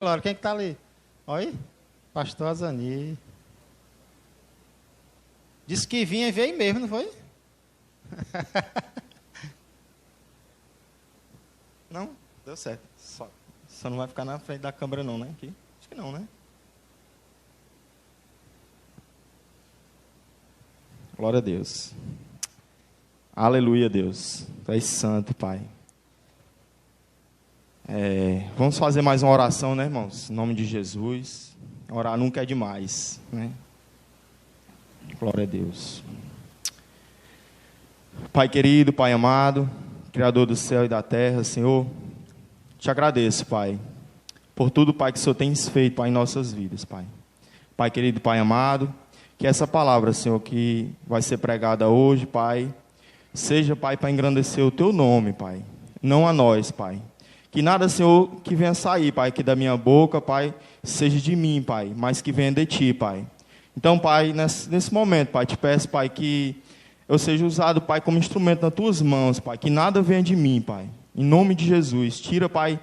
Claro, quem é que tá ali? Oi? Pastor Azani. Disse que vinha e veio mesmo, não foi? Não? Deu certo. Só não vai ficar na frente da câmera não, né? Aqui? Acho que não, né? Glória a Deus. Aleluia, Deus. Tu és santo, Pai. Vamos fazer mais uma oração, né, irmãos? Em nome de Jesus. Orar nunca é demais, né? Glória a Deus. Pai querido, Pai amado, Criador do céu e da terra, Senhor, te agradeço, Pai, por tudo, Pai, que o Senhor tem feito, Pai, em nossas vidas, Pai. Pai querido, Pai amado, que essa palavra, Senhor, que vai ser pregada hoje, Pai, seja, Pai, para engrandecer o Teu nome, Pai, não a nós, Pai. Que nada, Senhor, que venha sair, Pai, aqui da minha boca, Pai, seja de mim, Pai, mas que venha de Ti, Pai. Então, Pai, nesse momento, Pai, te peço, Pai, que eu seja usado, Pai, como instrumento nas Tuas mãos, Pai, que nada venha de mim, Pai. Em nome de Jesus, tira, Pai,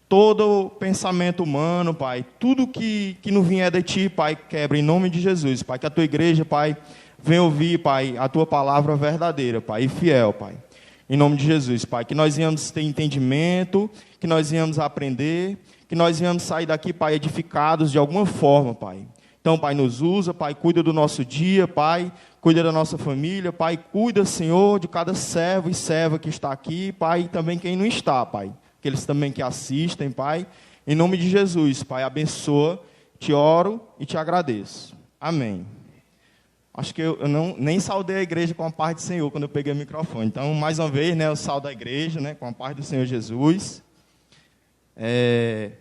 todo pensamento humano, Pai, tudo que não vier de Ti, Pai, quebra em nome de Jesus, Pai, que a Tua igreja, Pai, venha ouvir, Pai, a Tua palavra verdadeira, Pai, e fiel, Pai. Em nome de Jesus, Pai, que nós venhamos ter entendimento, que nós venhamos aprender, que nós venhamos sair daqui, Pai, edificados de alguma forma, Pai. Então, Pai, nos usa, Pai, cuida do nosso dia, Pai, cuida da nossa família, Pai, cuida, Senhor, de cada servo e serva que está aqui, Pai, e também quem não está, Pai, aqueles também que assistem, Pai. Em nome de Jesus, Pai, abençoa, te oro e te agradeço. Amém. Acho que eu nem saudei a igreja com a paz do Senhor quando eu peguei o microfone. Então, mais uma vez, né, eu saudo a igreja, né, com a paz do Senhor Jesus. É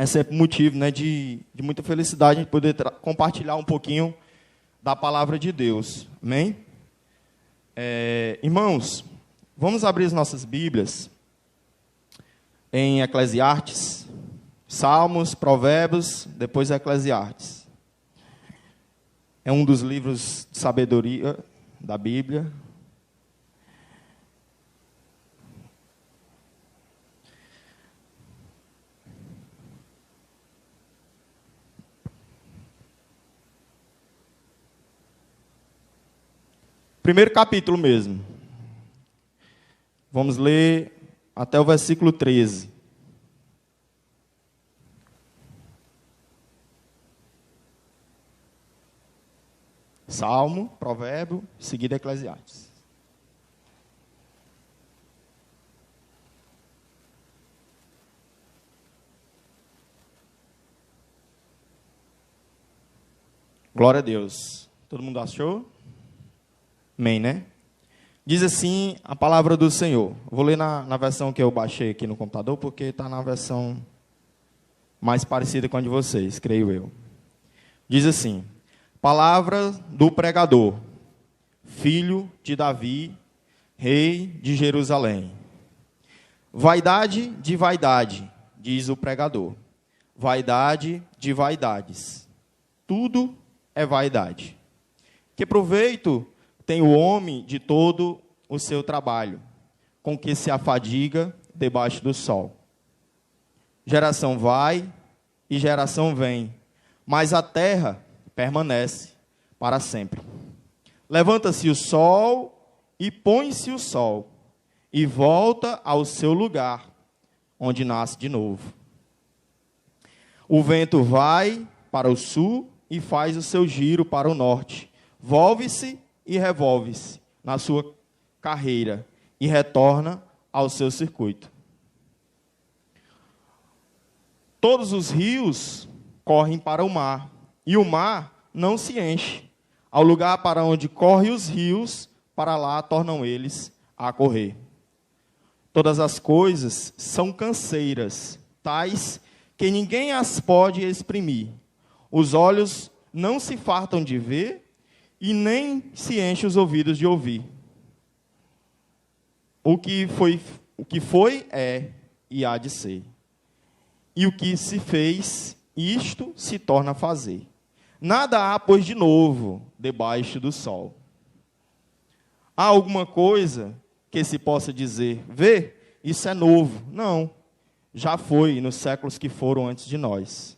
sempre motivo, né, de muita felicidade a gente poder compartilhar um pouquinho da palavra de Deus. Amém? Irmãos, vamos abrir as nossas Bíblias em Eclesiastes, Salmos, Provérbios, depois Eclesiastes. É um dos livros de sabedoria da Bíblia. Primeiro capítulo mesmo. Vamos ler até o versículo 13. Salmo, Provérbio, seguida Eclesiastes. Glória a Deus. Todo mundo achou? Amém, né? Diz assim a palavra do Senhor. Vou ler na versão que eu baixei aqui no computador, porque está na versão mais parecida com a de vocês, creio eu. Diz assim: palavra do pregador, filho de Davi, rei de Jerusalém. Vaidade de vaidade, diz o pregador. Vaidade de vaidades. Tudo é vaidade. Que proveito tem o homem de todo o seu trabalho, com que se afadiga debaixo do sol. Geração vai e geração vem, mas a terra permanece para sempre. Levanta-se o sol e põe-se o sol, e volta ao seu lugar, onde nasce de novo. O vento vai para o sul e faz o seu giro para o norte. Volve-se e revolve-se na sua carreira e retorna ao seu circuito. Todos os rios correm para o mar, e o mar não se enche. Ao lugar para onde correm os rios, para lá tornam eles a correr. Todas as coisas são canseiras, tais que ninguém as pode exprimir. Os olhos não se fartam de ver, e nem se enchem os ouvidos de ouvir. O que foi é e há de ser. E o que se fez, isto se torna a fazer. Nada há, pois, de novo debaixo do sol. Há alguma coisa que se possa dizer, vê, isso é novo? Não. já foi nos séculos que foram antes de nós.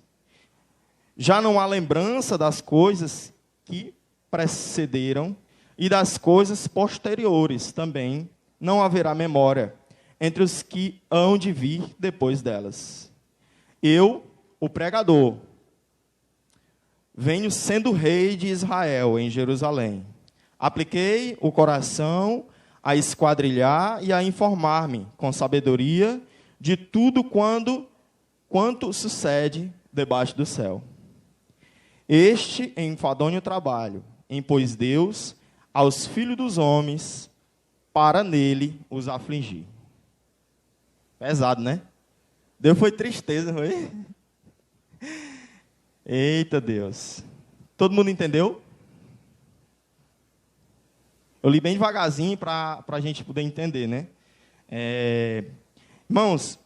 Já não há lembrança das coisas que precederam e das coisas posteriores também não haverá memória entre os que hão de vir depois delas. Eu, o pregador, venho sendo rei de Israel em Jerusalém. Apliquei o coração a esquadrilhar e a informar-me com sabedoria de tudo quanto sucede debaixo do céu. Este enfadonho trabalho impôs Deus aos filhos dos homens para nele os afligir. Pesado, né? Deus foi tristeza, não foi? Eita Deus. Todo mundo entendeu? Eu li bem devagarzinho para a gente poder entender, né? Irmãos,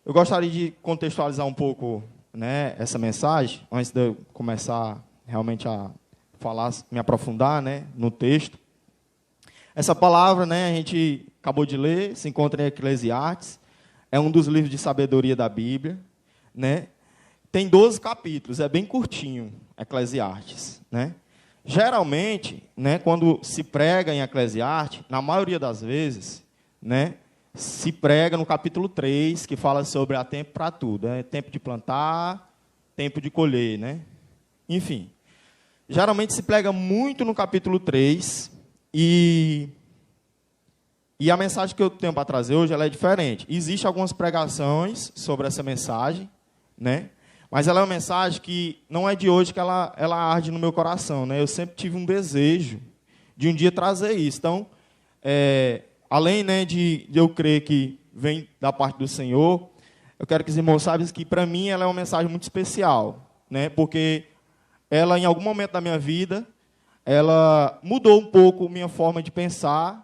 eu gostaria de contextualizar um pouco, né, essa mensagem, antes de eu começar realmente a falar, me aprofundar, né, no texto. Essa palavra, né, a gente acabou de ler, se encontra em Eclesiastes, é um dos livros de sabedoria da Bíblia, né? Tem 12 capítulos, é bem curtinho, Eclesiastes, né? Geralmente, né, quando se prega em Eclesiastes, na maioria das vezes, né, se prega no capítulo 3, que fala sobre há tempo para tudo, né? Tempo de plantar, tempo de colher, né? Enfim, geralmente se prega muito no capítulo 3, e a mensagem que eu tenho para trazer hoje ela é diferente. Existem algumas pregações sobre essa mensagem, né? Mas ela é uma mensagem que não é de hoje que ela arde no meu coração, né? Eu sempre tive um desejo de um dia trazer isso. Então, além, né, de eu crer que vem da parte do Senhor, eu quero que os irmãos saibam que, para mim, ela é uma mensagem muito especial, né? Porque ela, em algum momento da minha vida, ela mudou um pouco minha forma de pensar,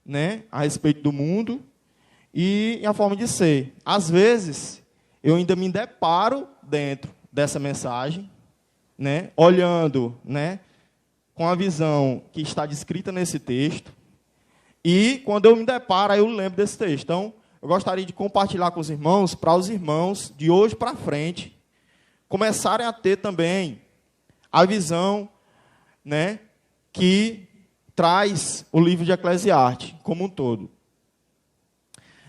né, a respeito do mundo e a forma de ser. Às vezes, eu ainda me deparo dentro dessa mensagem, né, olhando, né, com a visão que está descrita nesse texto, e quando eu me deparo, aí eu lembro desse texto. Então, eu gostaria de compartilhar com os irmãos, para os irmãos, de hoje para frente, começarem a ter também a visão, né, que traz o livro de Eclesiastes como um todo.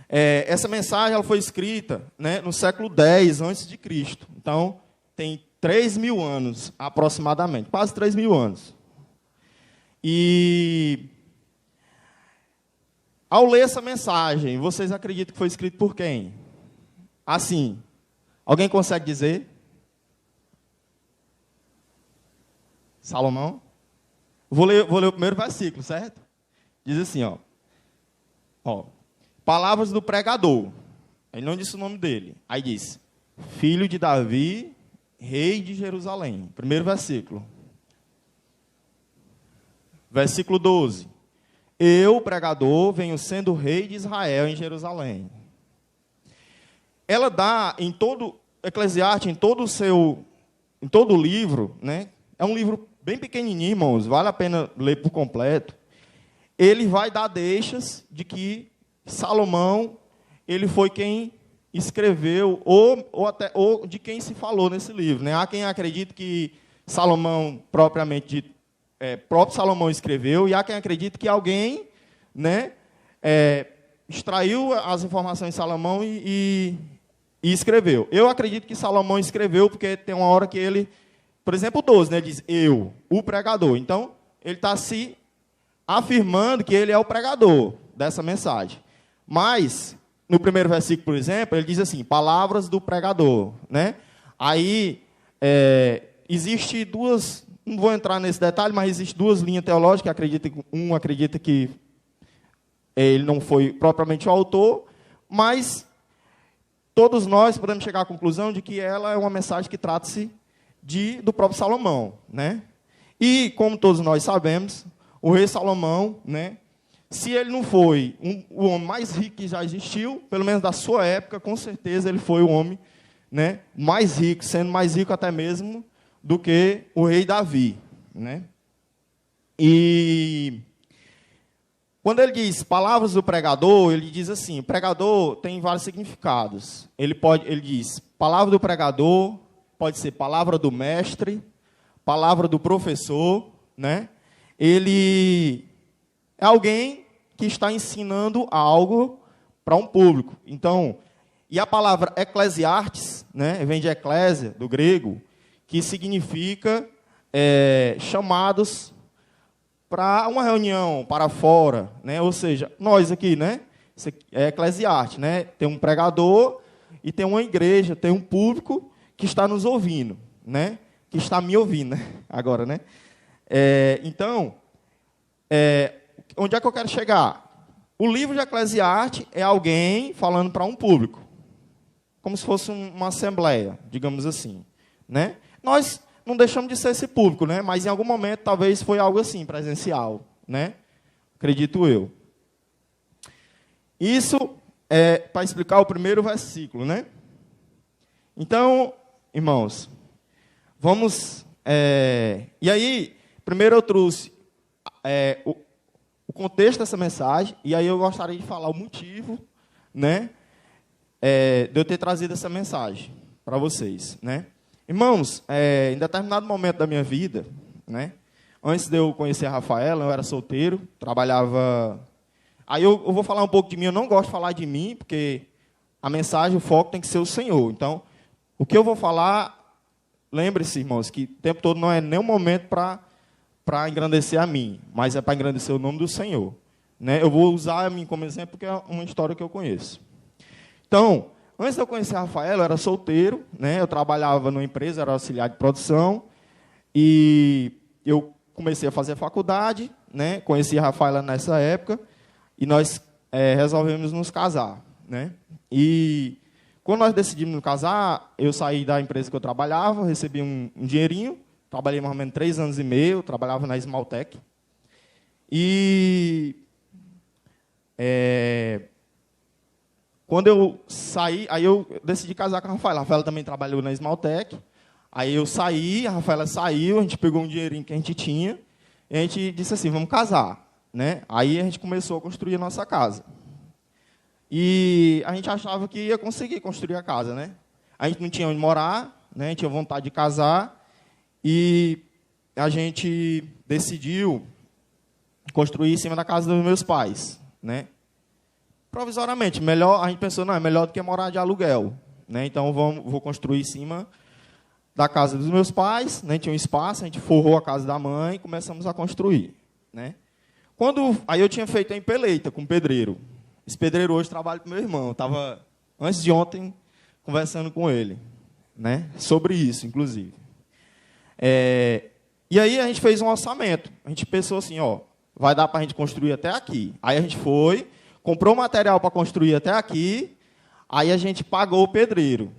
Essa mensagem ela foi escrita, né, no século X a.C. Então, tem 3.000 anos, aproximadamente, quase 3.000 anos. E, ao ler essa mensagem, vocês acreditam que foi escrito por quem? Assim, alguém consegue dizer? Salomão? Vou ler o primeiro versículo, certo? Diz assim, ó, palavras do pregador. Ele não disse o nome dele. Aí diz, filho de Davi, rei de Jerusalém. Primeiro versículo. Versículo 12. Eu, pregador, venho sendo rei de Israel em Jerusalém. Ela dá em todo Eclesiastes, em todo o livro, né? É um livro bem pequenininho, irmãos, vale a pena ler por completo. Ele vai dar deixas de que Salomão, ele foi quem escreveu, ou de quem se falou nesse livro, né? Há quem acredite que Salomão, próprio Salomão escreveu, e há quem acredite que alguém, né, extraiu as informações de Salomão e escreveu. Eu acredito que Salomão escreveu, porque tem uma hora que ele, por exemplo, o 12, né, ele diz, eu, o pregador. Então, ele está se afirmando que ele é o pregador dessa mensagem. Mas, no primeiro versículo, por exemplo, ele diz assim, palavras do pregador, né? Aí, existe duas, não vou entrar nesse detalhe, mas existe duas linhas teológicas, um acredita que ele não foi propriamente o autor, mas todos nós podemos chegar à conclusão de que ela é uma mensagem que trata-se do próprio Salomão, né? E, como todos nós sabemos, o rei Salomão, né, se ele não foi o homem mais rico que já existiu, pelo menos da sua época, com certeza ele foi o homem, né, mais rico, sendo mais rico até mesmo do que o rei Davi, né? E Quando ele diz palavras do pregador, ele diz assim, o pregador tem vários significados. Ele diz, palavra do pregador pode ser palavra do mestre, palavra do professor, né? Ele é alguém que está ensinando algo para um público. Então, e a palavra eclesiastes, né, vem de eclésia, do grego, que significa chamados para uma reunião, para fora, né? Ou seja, nós aqui, né? Isso aqui é eclesiastes, né? Tem um pregador e tem uma igreja, tem um público que está nos ouvindo, né? Que está me ouvindo, né? Agora, né? Então, onde é que eu quero chegar? O livro de Eclesiastes é alguém falando para um público, como se fosse uma assembleia, digamos assim, né? Nós não deixamos de ser esse público, né? Mas em algum momento talvez foi algo assim, presencial, né? Acredito eu. Isso é para explicar o primeiro versículo, né? Então, irmãos, vamos... e aí, primeiro eu trouxe o contexto dessa mensagem, e aí eu gostaria de falar o motivo, né? De eu ter trazido essa mensagem para vocês, né? Irmãos, em determinado momento da minha vida, né, antes de eu conhecer a Rafaela, eu era solteiro, trabalhava... Aí eu vou falar um pouco de mim, eu não gosto de falar de mim, porque a mensagem, o foco tem que ser o Senhor. Então, o que eu vou falar, lembre-se, irmãos, que o tempo todo não é nenhum momento para engrandecer a mim, mas é para engrandecer o nome do Senhor, né? Eu vou usar a mim como exemplo, porque é uma história que eu conheço. Então, antes de eu conhecer a Rafaela, eu era solteiro, né? Eu trabalhava numa empresa, era auxiliar de produção, e eu comecei a fazer faculdade, né? Conheci a Rafaela nessa época, e nós resolvemos nos casar, né? E quando nós decidimos nos casar, eu saí da empresa que eu trabalhava, recebi um dinheirinho, trabalhei mais ou menos 3 anos e meio, trabalhava na Esmaltec, e... quando eu saí, aí eu decidi casar com a Rafaela. A Rafaela também trabalhou na Esmaltec. Aí eu saí, a Rafaela saiu, a gente pegou um dinheirinho que a gente tinha, e a gente disse assim, vamos casar, né? Aí a gente começou a construir a nossa casa. E a gente achava que ia conseguir construir a casa, né? A gente não tinha onde morar, né? A gente tinha vontade de casar, e a gente decidiu construir em cima da casa dos meus pais, né? Provisoriamente, melhor, a gente pensou, não, é melhor do que morar de aluguel, né? Então, vou construir em cima da casa dos meus pais, né? Tinha um espaço, a gente forrou a casa da mãe e começamos a construir, né? Aí eu tinha feito a empeleita com um pedreiro. Esse pedreiro hoje trabalha com meu irmão. Eu estava, antes de ontem, conversando com ele, né? Sobre isso, inclusive. E aí a gente fez um orçamento. A gente pensou assim, ó, vai dar para a gente construir até aqui. Aí a gente foi... comprou material para construir até aqui, aí a gente pagou o pedreiro.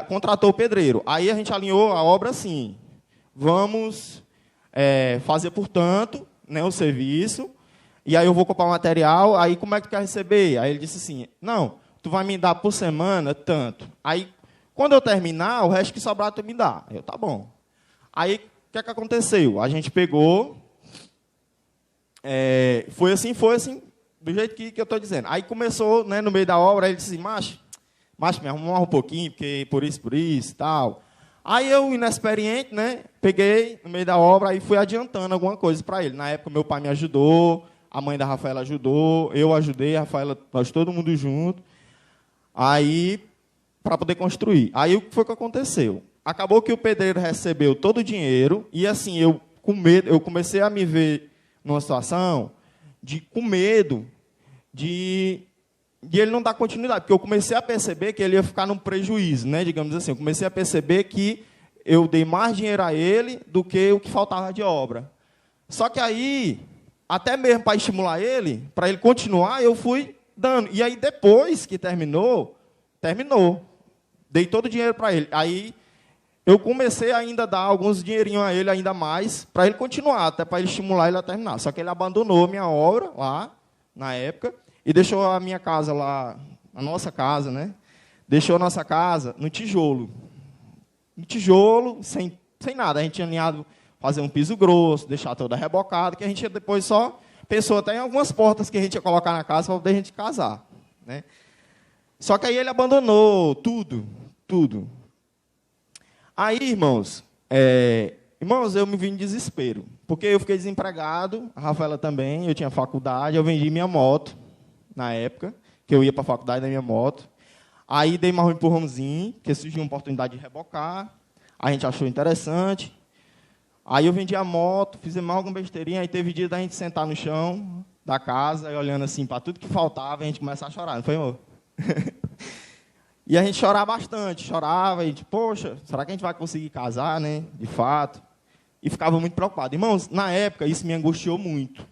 Contratou o pedreiro. Aí a gente alinhou a obra assim. Vamos fazer, portanto, né, o serviço, e aí eu vou comprar o material, aí como é que tu quer receber? Aí ele disse assim, não, tu vai me dar por semana tanto. Aí, quando eu terminar, o resto que sobrar tu me dá. Eu, tá bom. Aí, o que aconteceu? A gente pegou... foi assim, do jeito que eu estou dizendo. Aí começou, né, no meio da obra, aí ele disse, macho, me arruma um pouquinho, porque por isso e tal. Aí eu, inexperiente, né, peguei no meio da obra e fui adiantando alguma coisa para ele. Na época, meu pai me ajudou, a mãe da Rafaela ajudou, eu ajudei, a Rafaela, nós todo mundo junto, aí, para poder construir. Aí, o que foi que aconteceu? Acabou que o pedreiro recebeu todo o dinheiro, e assim, eu, com medo, eu comecei a me ver numa situação com medo de ele não dar continuidade, porque eu comecei a perceber que ele ia ficar num prejuízo, né, digamos assim. Eu comecei a perceber que eu dei mais dinheiro a ele do que o que faltava de obra. Só que aí, até mesmo para estimular ele, para ele continuar, eu fui dando. E aí, depois que terminou. Dei todo o dinheiro para ele. Aí, eu comecei ainda a dar alguns dinheirinhos a ele, ainda mais, para ele continuar, até para ele estimular ele a terminar. Só que ele abandonou a minha obra lá, na época, e deixou a minha casa lá, a nossa casa, né? Deixou a nossa casa no tijolo. No tijolo, sem nada. A gente tinha alinhado fazer um piso grosso, deixar toda rebocada, que a gente depois só pensou até em algumas portas que a gente ia colocar na casa para poder a gente casar, né? Só que aí ele abandonou tudo, tudo. Aí, irmãos, eu me vi em desespero, porque eu fiquei desempregado, a Rafaela também, eu tinha faculdade, eu vendi minha moto, na época, que eu ia para a faculdade na minha moto. Aí dei mais um empurrãozinho, porque surgiu uma oportunidade de rebocar, a gente achou interessante. Aí eu vendi a moto, fizemos alguma besteirinha, aí teve dia da gente sentar no chão da casa, e olhando assim para tudo que faltava, a gente começar a chorar, não foi, amor? E a gente chorava bastante, chorava, e a gente, poxa, será que a gente vai conseguir casar, né? De fato. E ficava muito preocupado. Irmãos, na época, isso me angustiou muito.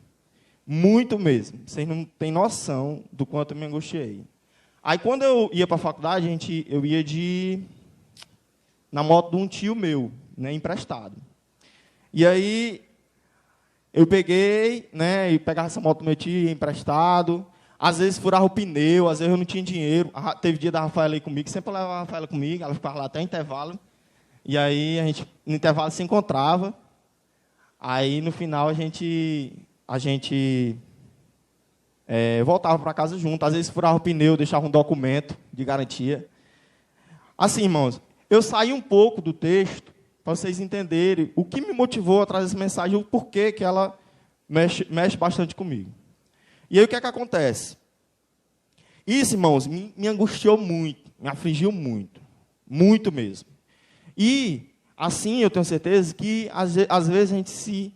Muito mesmo. Vocês não têm noção do quanto eu me angustiei. Aí, quando eu ia para a faculdade, eu ia na moto de um tio meu, né, emprestado. E aí, eu peguei, né, e pegava essa moto do meu tio emprestado. Às vezes furava o pneu, às vezes eu não tinha dinheiro. Teve dia da Rafaela aí comigo, sempre levava a Rafaela comigo, ela ficava lá até o intervalo. E aí, a gente, no intervalo, se encontrava. Aí, no final, a gente voltava para casa junto. Às vezes furava o pneu, deixava um documento de garantia. Assim, irmãos, eu saí um pouco do texto para vocês entenderem o que me motivou a trazer essa mensagem, o porquê que ela mexe bastante comigo. E aí o que é que acontece? Isso, irmãos, me angustiou muito, me afligiu muito, muito mesmo. E, assim, eu tenho certeza que, às vezes, a gente se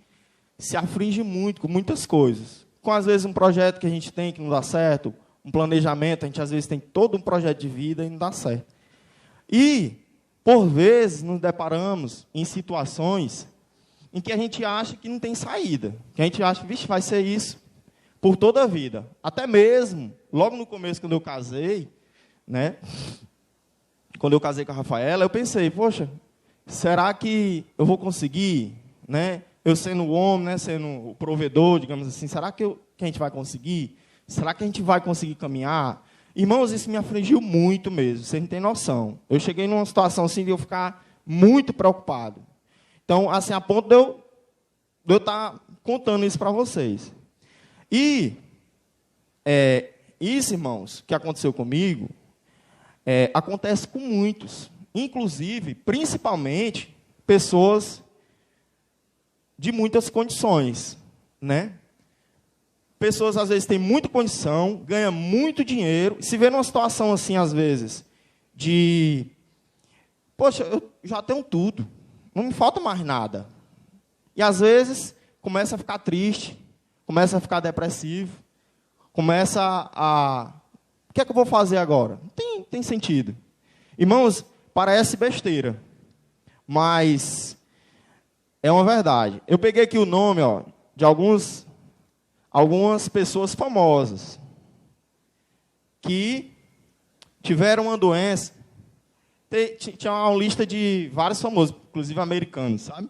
aflige muito com muitas coisas. Com, às vezes, um projeto que a gente tem que não dá certo, um planejamento, a gente, às vezes, tem todo um projeto de vida e não dá certo. E, por vezes, nos deparamos em situações em que a gente acha que não tem saída, que a gente acha, vixe, vai ser isso por toda a vida. Até mesmo, logo no começo, quando eu casei, né, quando eu casei com a Rafaela, eu pensei, poxa, será que eu vou conseguir, né? Eu sendo o homem, né, sendo o provedor, digamos assim, será que a gente vai conseguir? Será que a gente vai conseguir caminhar? Irmãos, isso me afligiu muito mesmo, vocês não têm noção. Eu cheguei numa situação assim de eu ficar muito preocupado. Então, assim, a ponto de eu estar contando isso para vocês. E isso, irmãos, que aconteceu comigo, acontece com muitos, inclusive, principalmente, pessoas de muitas condições, né? Pessoas, às vezes, têm muita condição, ganham muito dinheiro, se vê numa situação assim, às vezes, poxa, eu já tenho tudo, não me falta mais nada. E, às vezes, começa a ficar triste, começa a ficar depressivo, o que é que eu vou fazer agora? Não tem sentido. Irmãos, parece besteira, mas é uma verdade. Eu peguei aqui o nome, de algumas pessoas famosas que tiveram uma doença. Tinha uma lista de vários famosos, inclusive americanos, sabe?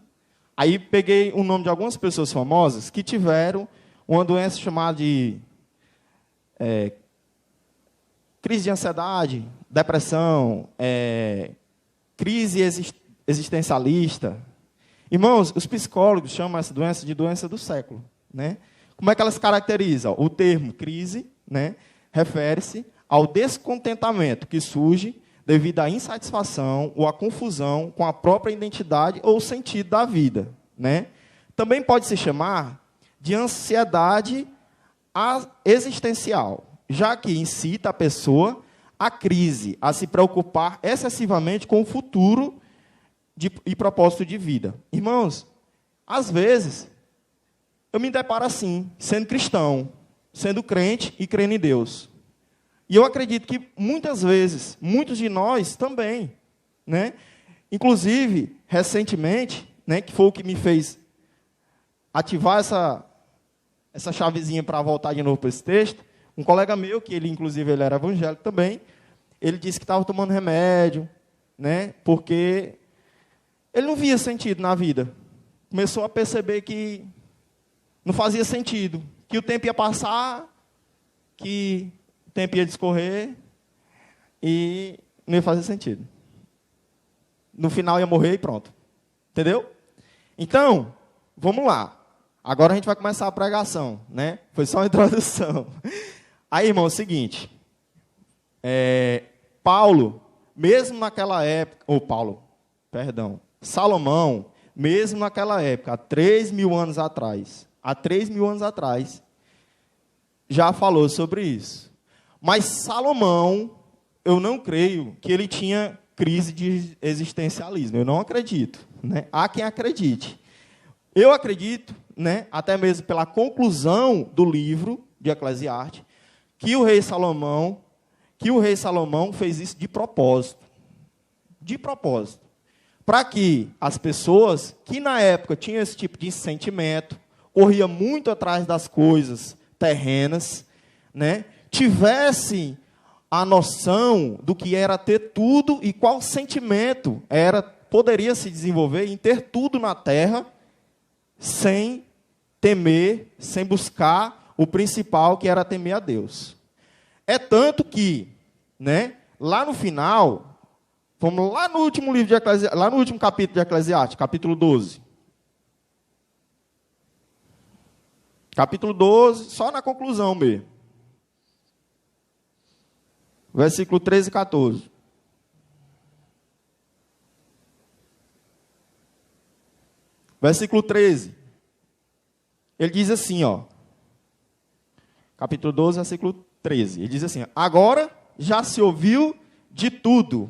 Aí peguei o nome de algumas pessoas famosas que tiveram uma doença chamada de crise de ansiedade, depressão, crise existencialista. Irmãos, os psicólogos chamam essa doença de doença do século, né? Como é que ela se caracteriza? O termo crise, né, refere-se ao descontentamento que surge devido à insatisfação ou à confusão com a própria identidade ou sentido da vida, né? Também pode se chamar de ansiedade existencial, já que incita a pessoa à crise, a se preocupar excessivamente com o futuro e propósito de vida. Irmãos, às vezes, eu me deparo assim, sendo cristão, sendo crente e crendo em Deus. E eu acredito que, muitas vezes, muitos de nós também, né? Inclusive, recentemente, né, que foi o que me fez ativar essa chavezinha para voltar de novo para esse texto, um colega meu, que ele, inclusive, ele era evangélico também, ele disse que estava tomando remédio, né, porque ele não via sentido na vida. Começou a perceber que não fazia sentido, que o tempo ia passar, que o tempo ia discorrer e não ia fazer sentido. No final ia morrer e pronto. Entendeu? Então, vamos lá. Agora a gente vai começar a pregação, né? Foi só uma introdução. Aí, irmão, é o seguinte. Paulo, mesmo naquela época... Salomão, mesmo naquela época, há 3.000 anos atrás, já falou sobre isso. Mas Salomão, eu não creio que ele tinha crise de existencialismo. Eu não acredito, né? Há quem acredite. Eu acredito, né, até mesmo pela conclusão do livro de Eclesiastes, que o rei Salomão fez isso de propósito. De propósito. Para que as pessoas que na época tinham esse tipo de sentimento, corria muito atrás das coisas terrenas, né, tivessem a noção do que era ter tudo e qual sentimento poderia se desenvolver em ter tudo na terra, sem temer, sem buscar o principal, que era temer a Deus. É tanto que, né, lá no final, vamos lá no último livro de Eclesiastes, lá no último capítulo de Eclesiastes, capítulo 12. Capítulo 12, só na conclusão mesmo. Versículo 13 e 14. Versículo 13. Ele diz assim, ó. Capítulo 12, versículo 13. Ele diz assim: agora já se ouviu de tudo.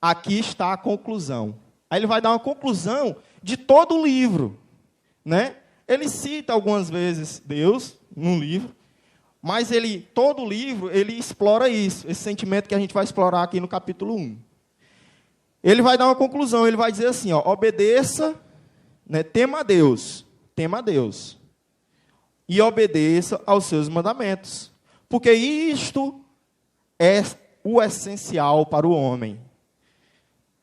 Aqui está a conclusão. Aí ele vai dar uma conclusão de todo o livro, né? Ele cita algumas vezes Deus num livro, mas todo o livro, ele explora isso, esse sentimento que a gente vai explorar aqui no capítulo 1. Ele vai dar uma conclusão, ele vai dizer assim, ó, obedeça, né, tema a Deus, e obedeça aos seus mandamentos, porque isto é o essencial para o homem.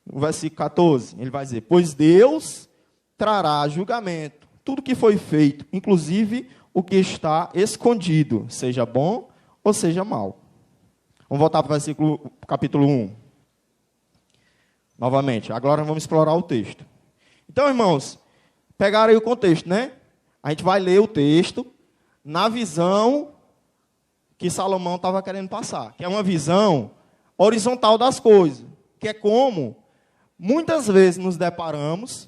No versículo 14, ele vai dizer, pois Deus trará julgamento, tudo que foi feito, inclusive o que está escondido, seja bom ou seja mal. Vamos voltar para o capítulo 1. Novamente, agora vamos explorar o texto. Então, irmãos, pegaram aí o contexto, né? A gente vai ler o texto na visão que Salomão estava querendo passar, que é uma visão horizontal das coisas, que é como muitas vezes nos deparamos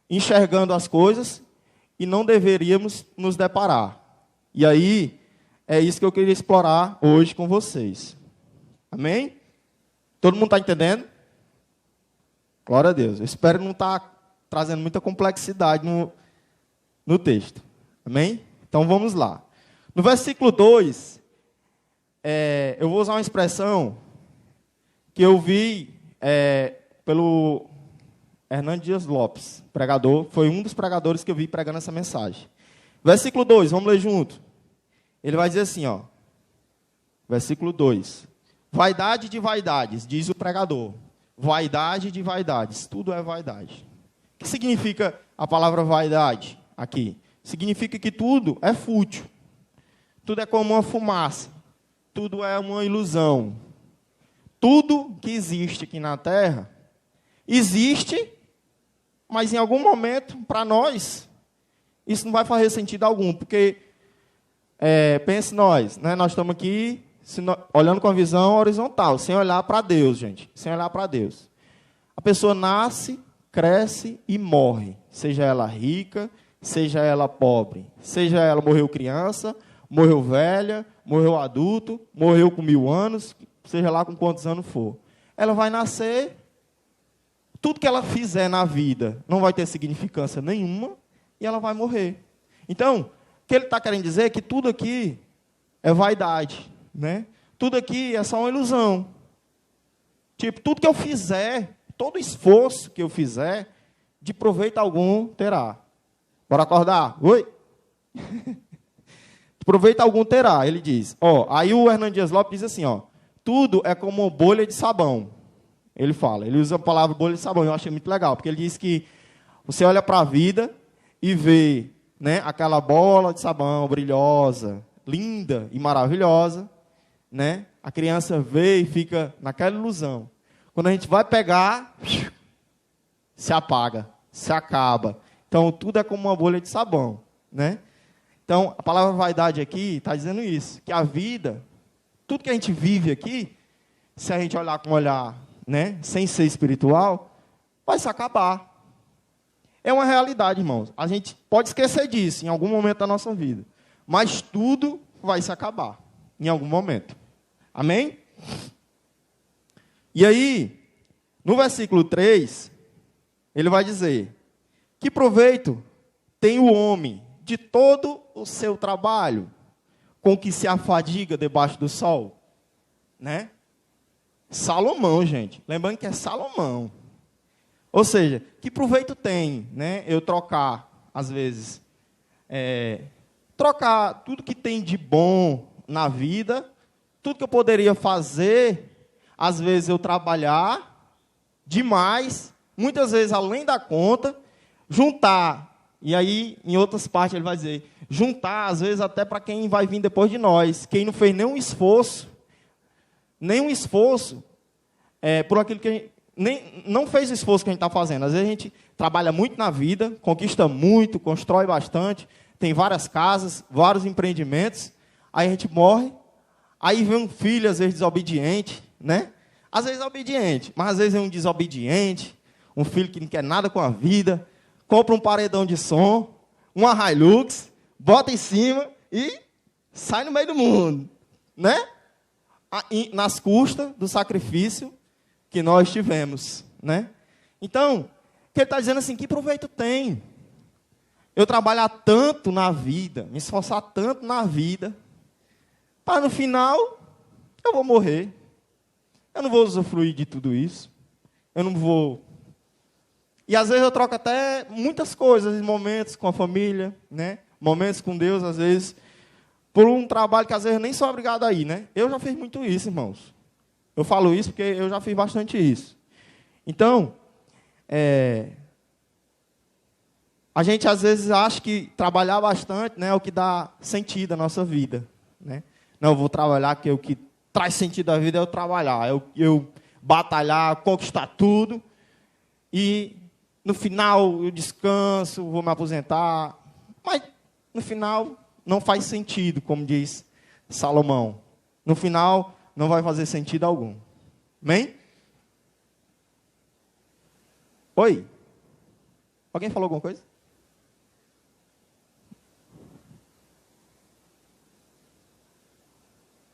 enxergando as coisas e não deveríamos nos deparar. E aí, é isso que eu queria explorar hoje com vocês. Amém? Todo mundo está entendendo? Glória a Deus. Eu espero não estar trazendo muita complexidade no texto. Amém? Então, vamos lá. No versículo 2, eu vou usar uma expressão que eu vi pelo Hernando Dias Lopes, pregador, foi um dos pregadores que eu vi pregando essa mensagem. Versículo 2, vamos ler junto. Ele vai dizer assim, ó. Versículo 2. Vaidade de vaidades, diz o pregador. Vaidade de vaidades, tudo é vaidade. O que significa a palavra vaidade aqui? Significa que tudo é fútil. Tudo é como uma fumaça. Tudo é uma ilusão. Tudo que existe aqui na Terra, existe, mas em algum momento, para nós, isso não vai fazer sentido algum, porque, pense nós, né, nós estamos aqui olhando com a visão horizontal, sem olhar para Deus, gente, sem olhar para Deus. A pessoa nasce, cresce e morre, seja ela rica, seja ela pobre, seja ela morreu criança, morreu velha, morreu adulto, morreu com 1000 anos, seja lá com quantos anos for. Ela vai nascer, tudo que ela fizer na vida não vai ter significância nenhuma e ela vai morrer. Então, o que ele está querendo dizer é que tudo aqui é vaidade, né? Tudo aqui é só uma ilusão. Tipo, tudo que eu fizer, todo esforço que eu fizer, de proveito algum terá. Bora acordar? Oi? De proveito algum terá, ele diz. Aí o Hernando Dias Lopes diz assim, ó, tudo é como bolha de sabão. Ele fala, ele usa a palavra bolha de sabão, eu achei muito legal, porque ele diz que você olha para a vida e vê, né, aquela bola de sabão brilhosa, linda e maravilhosa, né? A criança vê e fica naquela ilusão. Quando a gente vai pegar, se apaga, se acaba. Então, tudo é como uma bolha de sabão, né? Então, a palavra vaidade aqui está dizendo isso, que a vida, tudo que a gente vive aqui, se a gente olhar com um olhar, né, sem ser espiritual, vai se acabar. É uma realidade, irmãos. A gente pode esquecer disso em algum momento da nossa vida, mas tudo vai se acabar em algum momento. Amém? E aí, no versículo 3, ele vai dizer: que proveito tem o homem de todo o seu trabalho, com que se afadiga debaixo do sol? Né? Salomão, gente. Lembrando que é Salomão. Ou seja, que proveito tem, né, eu trocar, às vezes, trocar tudo que tem de bom na vida, tudo que eu poderia fazer, às vezes eu trabalhar demais, muitas vezes além da conta, juntar, e aí em outras partes ele vai dizer, juntar às vezes até para quem vai vir depois de nós, quem não fez nenhum esforço por aquilo que a gente, não fez o esforço que a gente está fazendo. Às vezes a gente trabalha muito na vida, conquista muito, constrói bastante, tem várias casas, vários empreendimentos, aí a gente morre, aí vem um filho, às vezes desobediente, né? Às vezes obediente, mas às vezes é um desobediente, um filho que não quer nada com a vida, compra um paredão de som, uma Hilux, bota em cima e sai no meio do mundo, né? Nas custas do sacrifício que nós tivemos, né? Então, o que ele está dizendo assim, que proveito tem eu trabalhar tanto na vida, me esforçar tanto na vida, para no final, eu vou morrer. Eu não vou usufruir de tudo isso. Eu não vou... E às vezes eu troco até muitas coisas, momentos com a família, né? Momentos com Deus, às vezes, por um trabalho que às vezes eu nem sou obrigado a ir, né? Eu já fiz muito isso, irmãos. Eu falo isso porque eu já fiz bastante isso. Então, a gente às vezes acha que trabalhar bastante, né, é o que dá sentido à nossa vida, né? Não, eu vou trabalhar, porque o que traz sentido à vida é eu trabalhar, é eu batalhar, conquistar tudo, e no final eu descanso, vou me aposentar, mas no final não faz sentido, como diz Salomão. No final não vai fazer sentido algum. Amém? Oi? Alguém falou alguma coisa?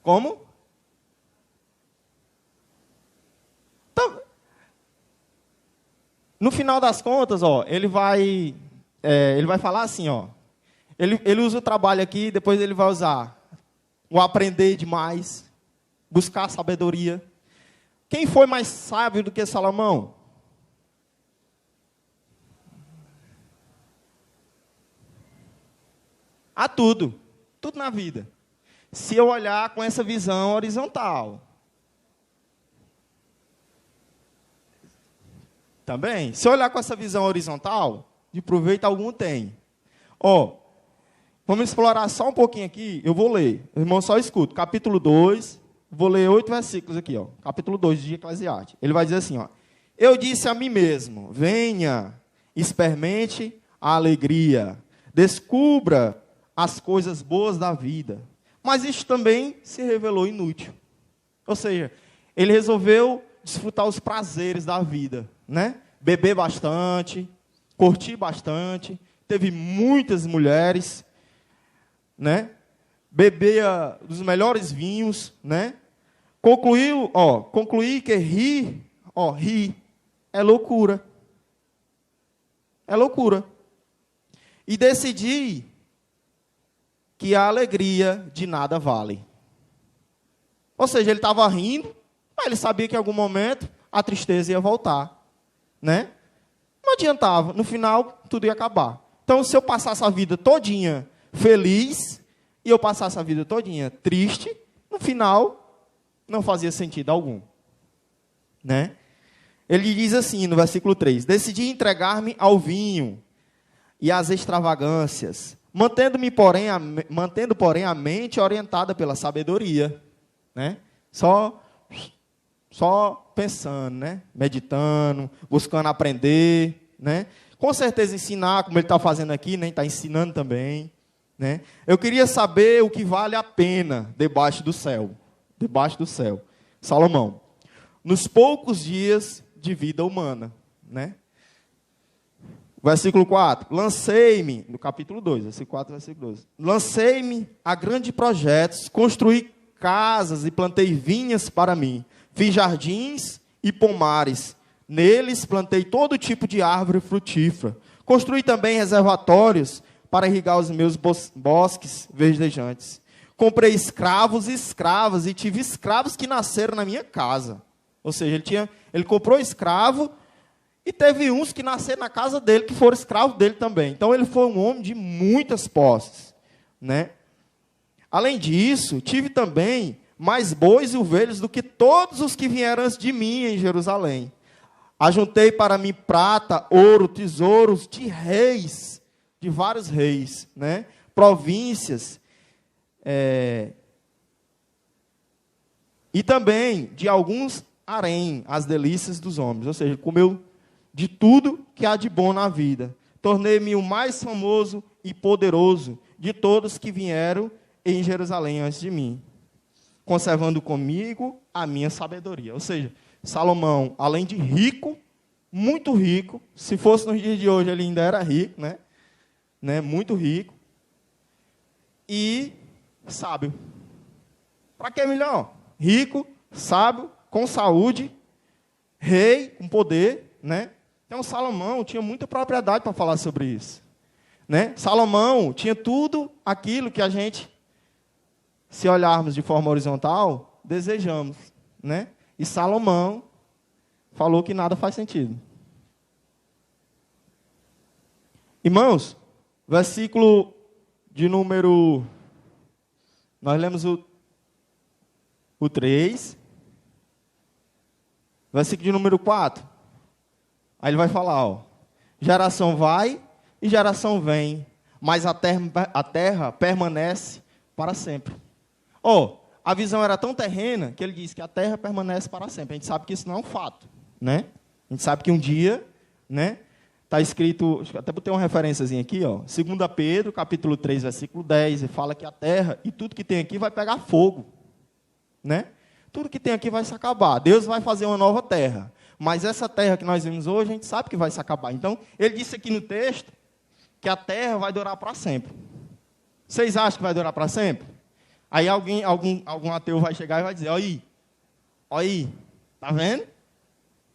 Como? Então, no final das contas, ó, ele vai falar assim, ó. Ele usa o trabalho aqui, depois ele vai usar o aprender demais, buscar sabedoria. Quem foi mais sábio do que Salomão? Há tudo na vida. Se eu olhar com essa visão horizontal. Também, se eu olhar com essa visão horizontal, de proveito algum tem. Ó, vamos explorar só um pouquinho aqui, eu vou ler. O irmão só escuta. Capítulo 2, vou ler 8 versículos aqui, ó. Capítulo 2 de Eclesiastes. Ele vai dizer assim, ó. Eu disse a mim mesmo, venha, experimente a alegria, descubra as coisas boas da vida. Mas isso também se revelou inútil. Ou seja, ele resolveu desfrutar os prazeres da vida, né? Beber bastante, curtir bastante, teve muitas mulheres, né? Bebia dos melhores vinhos, né? Concluir que rir é loucura. É loucura. E decidi que a alegria de nada vale. Ou seja, ele estava rindo, mas ele sabia que em algum momento a tristeza ia voltar, né? Não adiantava, no final tudo ia acabar. Então, se eu passasse a vida todinha feliz e eu passasse a vida todinha triste, no final não fazia sentido algum, né? Ele diz assim no versículo 3: decidi entregar-me ao vinho e às extravagâncias, mantendo, porém, a mente orientada pela sabedoria, né? Só pensando, né? Meditando, buscando aprender, né? Com certeza ensinar, como ele está fazendo aqui, né? Está ensinando também, né? Eu queria saber o que vale a pena debaixo do céu. Debaixo do céu. Salomão. Nos poucos dias de vida humana, né? Versículo 4. Lancei-me, no capítulo 2, versículo 4, versículo 12. Lancei-me a grandes projetos, construí casas e plantei vinhas para mim. Fiz jardins e pomares. Neles plantei todo tipo de árvore frutífera. Construí também reservatórios para irrigar os meus bosques verdejantes. Comprei escravos e escravas e tive escravos que nasceram na minha casa. Ou seja, ele comprou escravo e teve uns que nasceram na casa dele, que foram escravos dele também. Então, ele foi um homem de muitas posses, né? Além disso, tive também mais bois e ovelhas do que todos os que vieram antes de mim em Jerusalém. Ajuntei para mim prata, ouro, tesouros de reis, de vários reis, né? Províncias, e também de alguns harém, as delícias dos homens. Ou seja, comeu de tudo que há de bom na vida. Tornei-me o mais famoso e poderoso de todos que vieram em Jerusalém antes de mim, conservando comigo a minha sabedoria. Ou seja, Salomão, além de rico, muito rico, se fosse nos dias de hoje ele ainda era rico, né? Muito rico, e sábio. Para que melhor? Rico, sábio, com saúde, rei, com poder, né? Então Salomão tinha muita propriedade para falar sobre isso, né? Salomão tinha tudo aquilo que a gente, se olharmos de forma horizontal, desejamos, né? E Salomão falou que nada faz sentido. Irmãos, versículo de número... Nós lemos o 3. Versículo de número 4. Aí ele vai falar, ó. Geração vai e geração vem, mas a terra permanece para sempre. Ó, a visão era tão terrena que ele diz que a terra permanece para sempre. A gente sabe que isso não é um fato, né? A gente sabe que um dia, né? Está escrito, até botei uma referênciazinha aqui, ó. 2 Pedro, capítulo 3, versículo 10, e fala que a terra e tudo que tem aqui vai pegar fogo, né? Tudo que tem aqui vai se acabar. Deus vai fazer uma nova terra. Mas essa terra que nós vemos hoje, a gente sabe que vai se acabar. Então, ele disse aqui no texto que a terra vai durar para sempre. Vocês acham que vai durar para sempre? Aí algum ateu vai chegar e vai dizer, olha aí, tá vendo?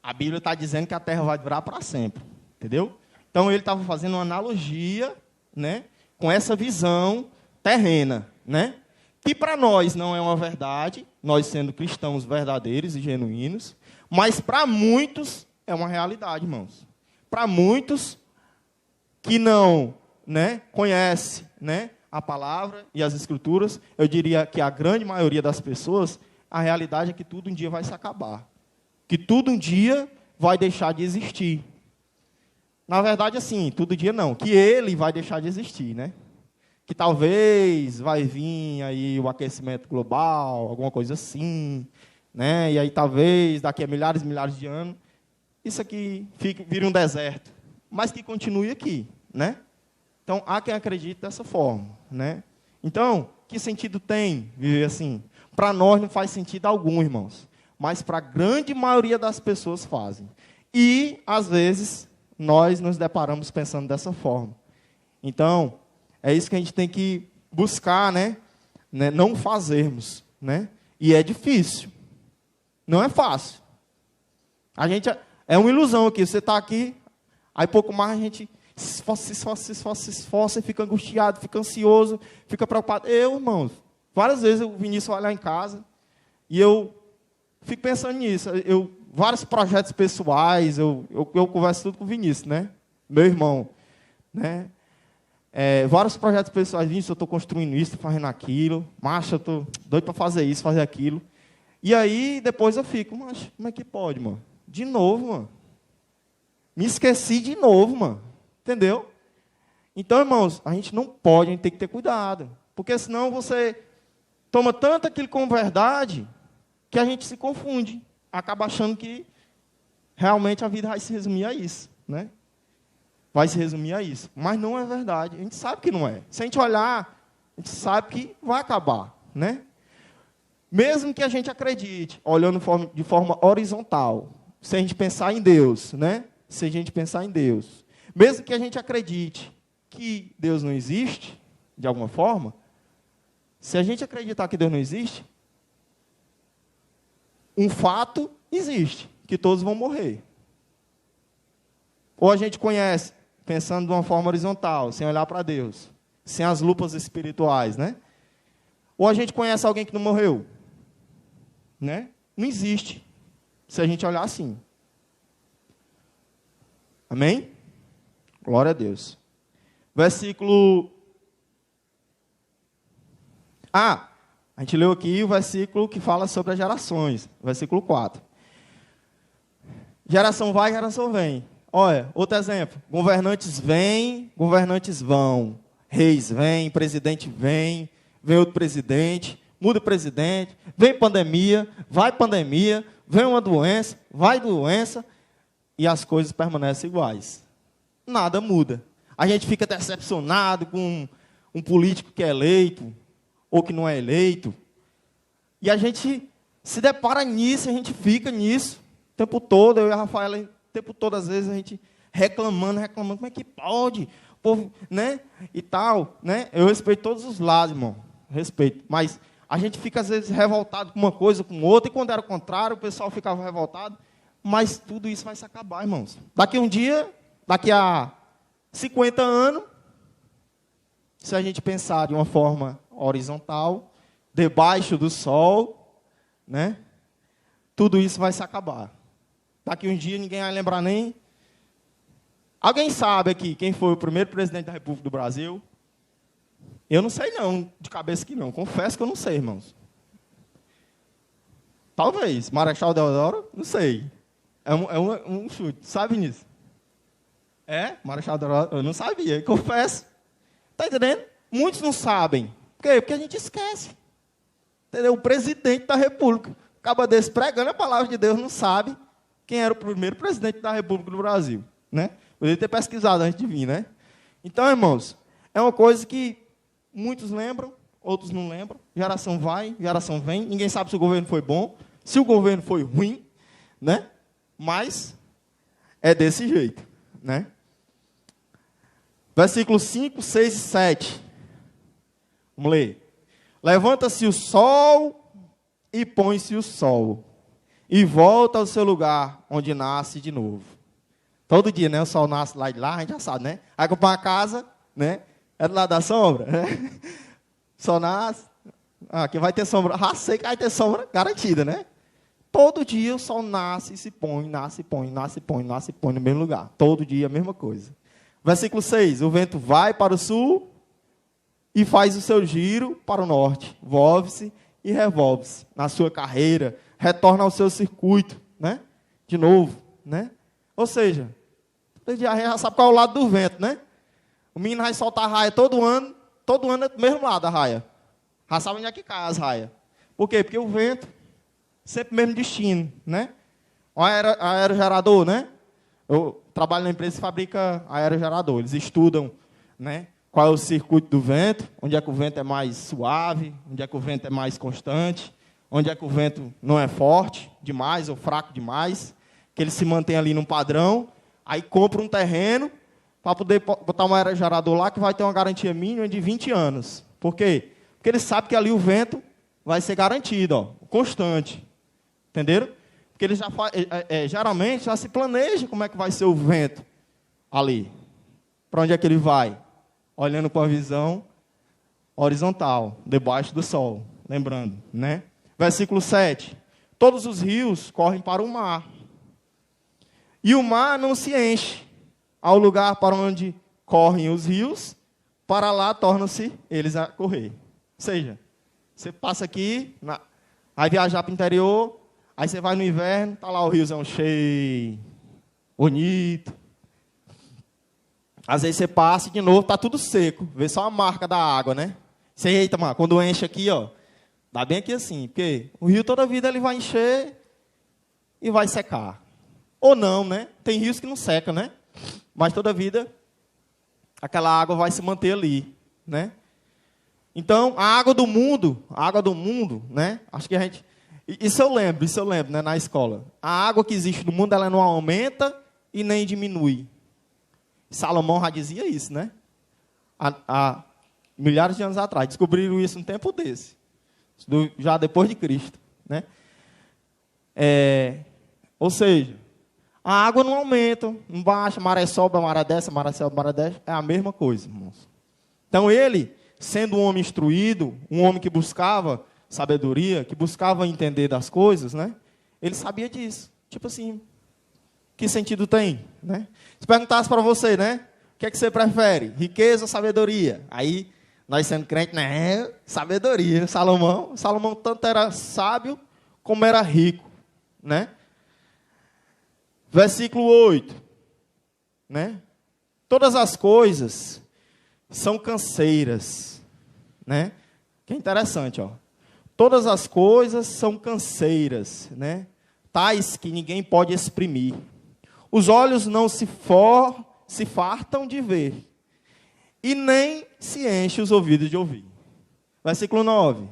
A Bíblia está dizendo que a terra vai durar para sempre. Entendeu? Então, ele estava fazendo uma analogia, né, com essa visão terrena, né? Que para nós não é uma verdade, nós sendo cristãos verdadeiros e genuínos, mas para muitos é uma realidade, irmãos. Para muitos que não, né, conhecem, né, a palavra e as escrituras, eu diria que a grande maioria das pessoas, a realidade é que tudo um dia vai se acabar. Que tudo um dia vai deixar de existir. Na verdade, assim, todo dia não, que ele vai deixar de existir, né? Que talvez vai vir aí o aquecimento global, alguma coisa assim, né? E aí talvez daqui a milhares e milhares de anos, isso aqui vire um deserto, mas que continue aqui, né? Então, há quem acredite dessa forma, né? Então, que sentido tem viver assim? Para nós não faz sentido algum, irmãos, mas para a grande maioria das pessoas fazem. E, às vezes, nós nos deparamos pensando dessa forma. Então, é isso que a gente tem que buscar, né? Não fazermos, né? E é difícil. Não é fácil. A gente é uma ilusão aqui. Você está aqui, aí pouco mais a gente se esforça e fica angustiado, fica ansioso, fica preocupado. Irmãos, várias vezes o Vinícius vai lá em casa e eu fico pensando nisso. Vários projetos pessoais, eu converso tudo com o Vinícius, né? Meu irmão, né? Vários projetos pessoais, Vinícius, eu estou construindo isso, estou fazendo aquilo, macho, eu estou doido para fazer isso, fazer aquilo. E aí, depois eu fico, macho, como é que pode, mano? De novo, mano. Me esqueci de novo, mano. Entendeu? Então, irmãos, a gente não pode, a gente tem que ter cuidado. Porque senão você toma tanto aquilo como verdade que a gente se confunde. Acaba achando que realmente a vida vai se resumir a isso, né? vai se resumir a isso. Mas não é verdade. A gente sabe que não é. Se a gente olhar, a gente sabe que vai acabar, né? Mesmo que a gente acredite, olhando de forma horizontal, se a gente pensar em Deus, né? Se a gente pensar em Deus, mesmo que a gente acredite que Deus não existe, de alguma forma, se a gente acreditar que Deus não existe, um fato existe, que todos vão morrer. Ou a gente conhece, pensando de uma forma horizontal, sem olhar para Deus, sem as lupas espirituais, né? Ou a gente conhece alguém que não morreu, né? Não existe, se a gente olhar assim. Amém? Glória a Deus. Versículo... a gente leu aqui o versículo que fala sobre as gerações, versículo 4. Geração vai, geração vem. Olha, outro exemplo. Governantes vêm, governantes vão. Reis vêm, presidente vem outro presidente, muda o presidente, vem pandemia, vem uma doença, vai doença, e as coisas permanecem iguais. Nada muda. A gente fica decepcionado com um político que é eleito, ou que não é eleito, e a gente se depara nisso, a gente fica nisso, o tempo todo, eu e a Rafaela, o tempo todo, às vezes, a gente reclamando, como é que pode, o povo, né, e tal, né, eu respeito todos os lados, irmão, respeito, mas a gente fica, às vezes, revoltado com uma coisa, com outra, e quando era o contrário, o pessoal ficava revoltado, mas tudo isso vai se acabar, irmãos. Daqui um dia, daqui a 50 anos, se a gente pensar de uma forma horizontal, debaixo do sol, né? Tudo isso vai se acabar. Daqui um dia ninguém vai lembrar nem... Alguém sabe aqui quem foi o primeiro presidente da República do Brasil? Eu não sei não, de cabeça que não. Confesso que eu não sei, irmãos. Talvez. Marechal Deodoro? Não sei. É um chute. Sabe nisso? É? Marechal Deodoro? Eu não sabia. Confesso. Está entendendo? Muitos não sabem. Por quê? Porque a gente esquece. Entendeu? O presidente da República, acaba desse pregando a palavra de Deus, não sabe quem era o primeiro presidente da República do Brasil, né? Poderia ter pesquisado antes de vir, né? Então, irmãos, é uma coisa que muitos lembram, outros não lembram. Geração vai, geração vem. Ninguém sabe se o governo foi bom, se o governo foi ruim, né? Mas é desse jeito, né? Versículos 5, 6 e 7. Vamos ler. Levanta-se o sol e põe-se o sol, e volta ao seu lugar, onde nasce de novo. Todo dia, né? O sol nasce lá de lá, a gente já sabe, né? Aí comprar uma casa, né? É do lado da sombra, né? O sol nasce. Aqui vai ter sombra. Já sei que vai ter sombra garantida, né? Todo dia o sol nasce e se põe, nasce e põe, nasce e põe, nasce e põe no mesmo lugar. Todo dia a mesma coisa. Versículo 6. O vento vai para o sul e faz o seu giro para o norte. Volve-se e revolve-se na sua carreira. Retorna ao seu circuito, né? De novo, né? Ou seja, a gente já sabe qual é o lado do vento, né? O menino vai soltar a raia todo ano é do mesmo lado a raia. Já sabe onde é que cai as raias. Por quê? Porque o vento sempre o mesmo destino, né? O aerogerador, né? Eu trabalho na empresa que fabrica aerogerador. Eles estudam, né, qual é o circuito do vento, onde é que o vento é mais suave, onde é que o vento é mais constante, onde é que o vento não é forte demais ou fraco demais, que ele se mantém ali num padrão. Aí compra um terreno para poder botar um aerogerador lá que vai ter uma garantia mínima de 20 anos. Por quê? Porque ele sabe que ali o vento vai ser garantido, ó, constante. Entenderam? Porque ele já geralmente já se planeja como é que vai ser o vento ali. Para onde é que ele vai? Olhando com a visão horizontal, debaixo do sol. Lembrando, né? Versículo 7. Todos os rios correm para o mar. E o mar não se enche. Ao lugar para onde correm os rios, para lá tornam-se eles a correr. Ou seja, você passa aqui, vai viajar para o interior, aí você vai no inverno, está lá o riozão cheio, bonito. Às vezes você passa e de novo está tudo seco, vê só a marca da água, né? Você, eita, mano, quando enche aqui, ó, dá bem aqui assim, porque o rio toda a vida ele vai encher e vai secar. Ou não, né? Tem rios que não secam, né? Mas toda a vida aquela água vai se manter ali, né? Então, a água do mundo, né? Acho que a gente... Isso eu lembro, né, na escola. A água que existe no mundo, ela não aumenta e nem diminui. Salomão já dizia isso, né? Há milhares de anos atrás. Descobriram isso um tempo desse. Já depois de Cristo, né? Ou seja, a água não aumenta, não baixa, maré sobe, maré desce, maré sobe, maré desce. É a mesma coisa, irmãos. Então, ele, sendo um homem instruído, um homem que buscava sabedoria, que buscava entender das coisas, né? Ele sabia disso. Tipo assim, que sentido tem, né? Se perguntasse para você, né? O que é que você prefere? Riqueza ou sabedoria? Aí, nós sendo crente, né? Sabedoria. Salomão tanto era sábio como era rico, né? Versículo 8, né? Todas as coisas são canseiras, né? Que interessante, ó. Todas as coisas são canseiras, né? Tais que ninguém pode exprimir. Os olhos não se fartam de ver, e nem se enchem os ouvidos de ouvir. Versículo 9.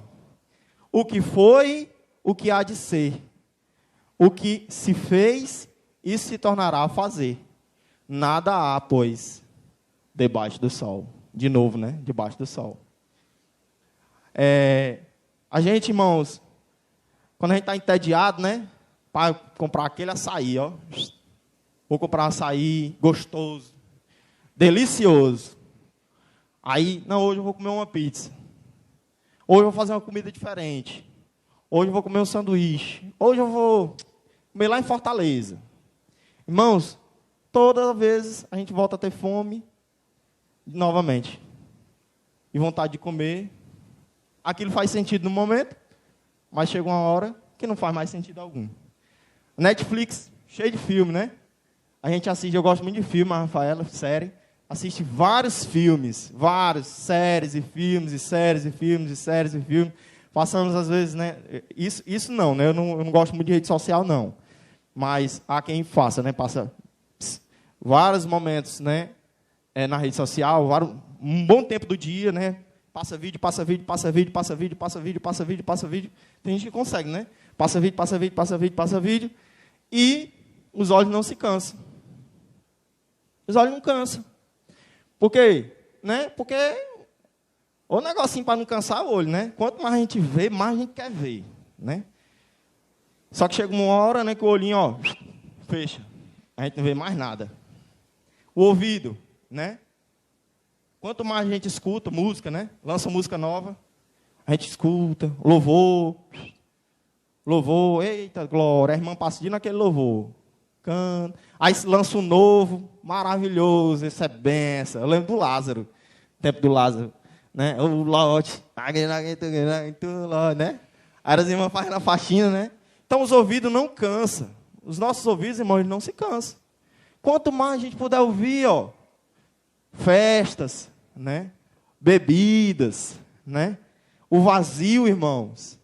O que foi, o que há de ser, o que se fez e se tornará a fazer. Nada há, pois, debaixo do sol. De novo, né? Debaixo do sol. A gente, irmãos, quando a gente está entediado, né? Para comprar aquele açaí, ó. Vou comprar um açaí gostoso, delicioso. Aí, não, hoje eu vou comer uma pizza. Hoje eu vou fazer uma comida diferente. Hoje eu vou comer um sanduíche. Hoje eu vou comer lá em Fortaleza. Irmãos, todas as vezes a gente volta a ter fome novamente. E vontade de comer. Aquilo faz sentido no momento, mas chega uma hora que não faz mais sentido algum. Netflix, cheio de filme, né? A gente assiste, eu gosto muito de filme, a Rafaela, série. Assiste vários filmes, séries e filmes, e séries e filmes, e séries e filmes. Passamos, às vezes, né? Isso não, né? Eu não gosto muito de rede social, não. Mas há quem faça, né? Passa vários momentos, né? Na rede social, um bom tempo do dia, né? Passa vídeo, passa vídeo, passa vídeo, passa vídeo, passa vídeo, passa vídeo, passa vídeo. Tem gente que consegue, né? Passa vídeo, passa vídeo, passa vídeo, passa vídeo. E os olhos não se cansam. Os olhos não cansam. Por quê? Né? Porque o negocinho para não cansar o olho, né? Quanto mais a gente vê, mais a gente quer ver, né? Só que chega uma hora, né, que o olhinho, ó, fecha. A gente não vê mais nada. O ouvido, né? Quanto mais a gente escuta música, né? Lança música nova, a gente escuta, louvor, eita, glória, a irmã passa de naquele louvor, canta. Aí lança um novo, maravilhoso, isso é benção. Eu lembro do Lázaro, tempo do Lázaro, né? O lote, né? Aí as irmãs fazem na faxina, né? Então os ouvidos não cansam. Os nossos ouvidos, irmãos, não se cansam. Quanto mais a gente puder ouvir, ó, festas, né? Bebidas, né? O vazio, irmãos,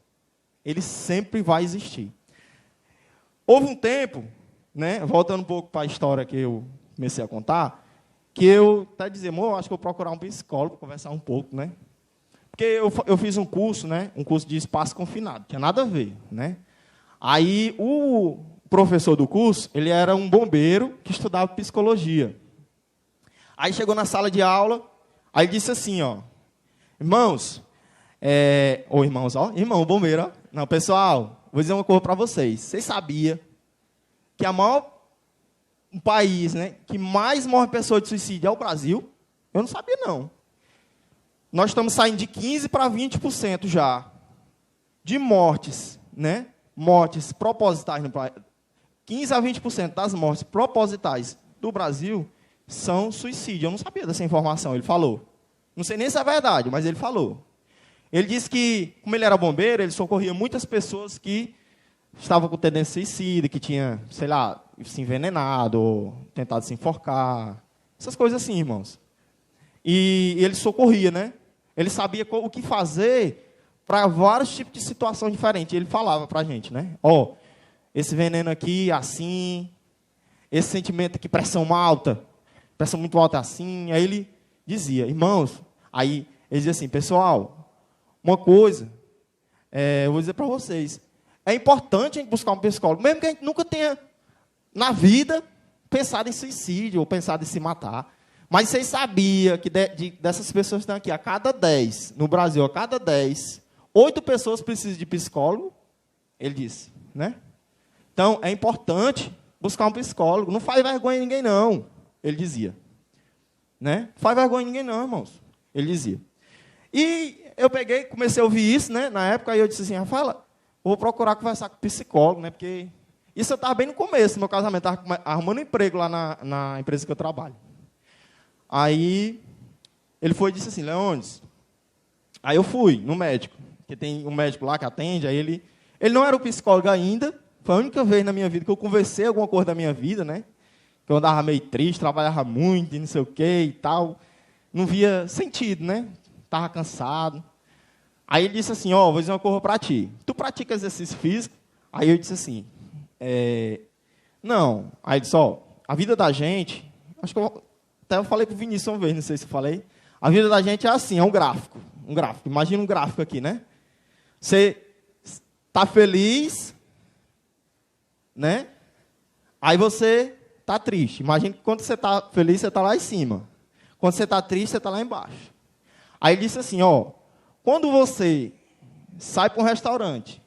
ele sempre vai existir. Houve um tempo, né? Voltando um pouco para a história que eu comecei a contar, que eu até dizer, amor, acho que eu vou procurar um psicólogo para conversar um pouco, né? Porque eu fiz um curso, né? Um curso de espaço confinado, tinha nada a ver, né? Aí o professor do curso, ele era um bombeiro que estudava psicologia. Aí chegou na sala de aula, aí disse assim, ó, irmãos, irmãos, ó, irmão, bombeiro, ó. Não, pessoal, vou dizer uma coisa para vocês. Vocês sabiam que um país, né, que mais morre pessoas de suicídio é o Brasil? Eu não sabia, não. Nós estamos saindo de 15% para 20% já de mortes, né? Mortes propositais no país. 15% a 20% das mortes propositais do Brasil são suicídio. Eu não sabia dessa informação, ele falou. Não sei nem se é verdade, mas ele falou. Ele disse que, como ele era bombeiro, ele socorria muitas pessoas que estavam com tendência suicida, que tinha, sei lá, se envenenado, ou tentado se enforcar. Essas coisas assim, irmãos. E ele socorria, né? Ele sabia o que fazer para vários tipos de situações diferentes. Ele falava para a gente, né? Ó, esse veneno aqui, assim. Esse sentimento aqui, pressão alta. Pressão muito alta, assim. Aí ele dizia, irmãos, aí ele dizia assim, pessoal, uma coisa, eu vou dizer para vocês, é importante a gente buscar um psicólogo, mesmo que a gente nunca tenha, na vida, pensado em suicídio ou pensado em se matar. Mas vocês sabiam que dessas pessoas que estão aqui, a cada 10, no Brasil, a cada 10, 8 pessoas precisam de psicólogo? Ele disse, né? Então, é importante buscar um psicólogo. Não faz vergonha em ninguém, não. Ele dizia. Né? Não faz vergonha em ninguém, não, irmãos. Ele dizia. E eu peguei, comecei a ouvir isso, né? Na época, aí eu disse assim, Rafaela, vou procurar conversar com o psicólogo, né? Porque isso eu estava bem no começo do meu casamento. Estava arrumando um emprego lá na empresa que eu trabalho. Aí, ele foi e disse assim, Leônidas, aí eu fui no médico, que tem um médico lá que atende, aí ele não era o psicólogo ainda, foi a única vez na minha vida que eu conversei alguma coisa da minha vida, né? Que eu andava meio triste, trabalhava muito, e não sei o quê e tal, não via sentido, né? Estava cansado. Aí ele disse assim, vou dizer uma coisa para ti, tu pratica exercício físico? Aí eu disse assim, não. Aí ele disse, a vida da gente, acho que até eu falei para o Vinícius uma vez, não sei se eu falei. A vida da gente é assim, é um gráfico. Um gráfico. Imagina um gráfico aqui, né? Você está feliz, né? Aí você está triste. Imagina que quando você está feliz, você está lá em cima. Quando você está triste, você está lá embaixo. Aí ele disse assim, quando você sai para um restaurante,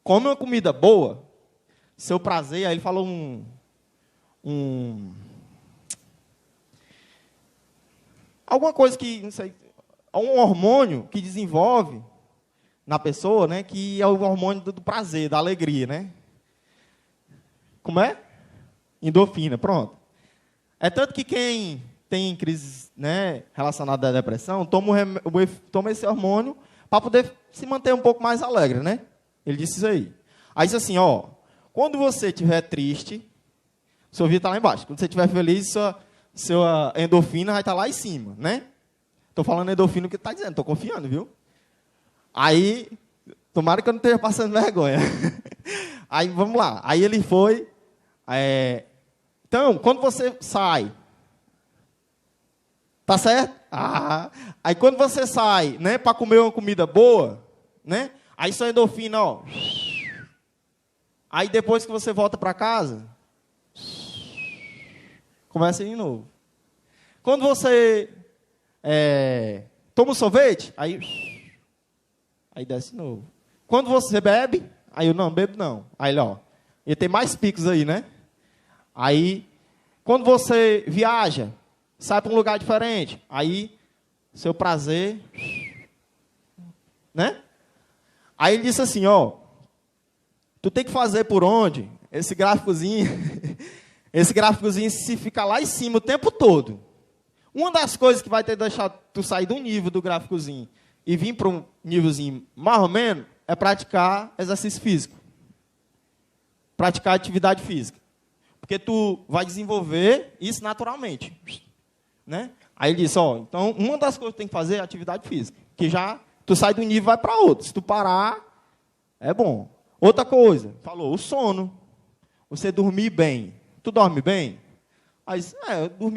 come uma comida boa, seu prazer, aí ele falou alguma coisa que, não sei, um hormônio que desenvolve na pessoa, né, que é o hormônio do prazer, da alegria, né? Como é? Endorfina, pronto. É tanto que quem tem crise, né, relacionada à depressão, toma esse hormônio para poder se manter um pouco mais alegre, né? Ele disse isso aí. Aí disse assim, quando você estiver triste, seu vida está lá embaixo. Quando você estiver feliz, sua endorfina vai estar lá em cima, né? Estou falando endorfina que está dizendo, estou confiando, viu? Aí, tomara que eu não esteja passando vergonha. Aí, vamos lá. Aí ele foi. Então, quando você sai, tá certo? Aí quando você sai, né, para comer uma comida boa, né? Aí sua endorfina, Aí depois que você volta para casa, começa de novo. Quando você toma um sorvete, aí desce de novo. Quando você bebe, aí eu não bebo não. Aí ia ter mais picos aí, né? Aí, quando você viaja, sai para um lugar diferente, aí seu prazer, né? Aí ele disse assim, tu tem que fazer por onde? Esse gráficozinho, se ficar lá em cima o tempo todo. Uma das coisas que vai ter deixado tu sair do nível do gráficozinho e vir para um nívelzinho mais ou menos, é praticar exercício físico. Praticar atividade física. Porque tu vai desenvolver isso naturalmente. Né? Aí ele disse, então, uma das coisas que tu tem que fazer é atividade física. Que já tu sai do nível e vai para outro. Se tu parar, é bom. Outra coisa, falou, o sono. Você dormir bem. Tu dorme bem? Aí disse,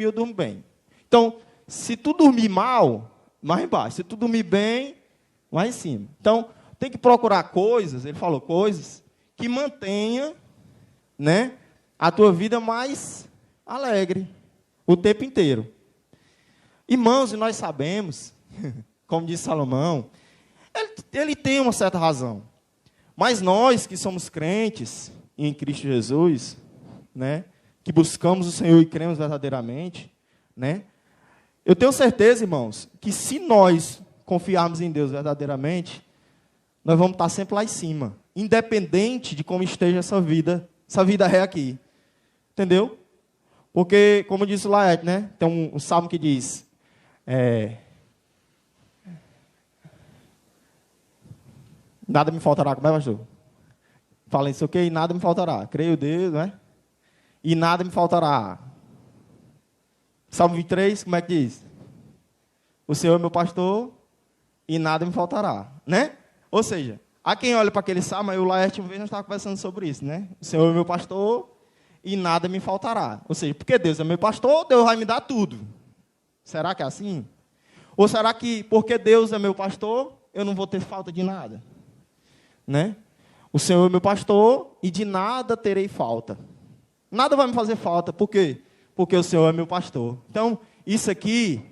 eu durmo bem. Então, se tu dormir mal, mais embaixo. Se tu dormir bem, lá em cima. Então, tem que procurar coisas, ele falou, coisas que mantenha, né, a tua vida mais alegre o tempo inteiro. Irmãos, e nós sabemos, como disse Salomão, ele tem uma certa razão. Mas nós que somos crentes em Cristo Jesus, né, que buscamos o Senhor e cremos verdadeiramente, né, eu tenho certeza, irmãos, que se nós confiarmos em Deus verdadeiramente, nós vamos estar sempre lá em cima, independente de como esteja essa vida ré aqui. Entendeu? Porque, como disse o Laerte, né, tem um salmo que diz, nada me faltará, como é, pastor? Fala isso, ok? Nada me faltará. Creio Deus, né? E nada me faltará. Salmo 23, como é que diz? O Senhor é meu pastor e nada me faltará, né? Ou seja, há quem olha para aquele salmo, aí o Laerte uma vez nós estávamos conversando sobre isso, né? O Senhor é meu pastor e nada me faltará. Ou seja, porque Deus é meu pastor, Deus vai me dar tudo. Será que é assim? Ou será que porque Deus é meu pastor, eu não vou ter falta de nada? Né? O Senhor é meu pastor e de nada terei falta. Nada vai me fazer falta. Por quê? Porque o Senhor é meu pastor. Então, isso aqui,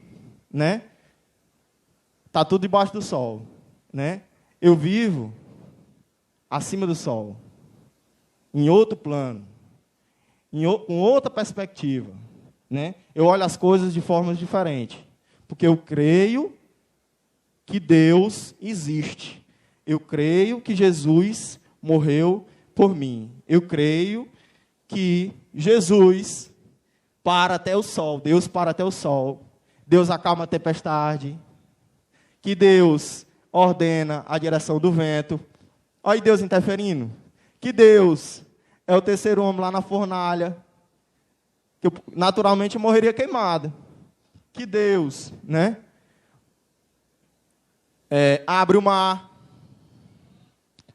né? Está tudo debaixo do sol. Né? Eu vivo acima do sol. Em outro plano. Com outra perspectiva. Né? Eu olho as coisas de formas diferentes. Porque eu creio que Deus existe. Eu creio que Jesus morreu por mim. Eu creio que Jesus para até o sol. Deus para até o sol. Deus acalma a tempestade. Que Deus ordena a direção do vento. Olha aí Deus interferindo. Que Deus é o terceiro homem lá na fornalha. Que eu, naturalmente morreria queimado. Que Deus, né? Abre o mar.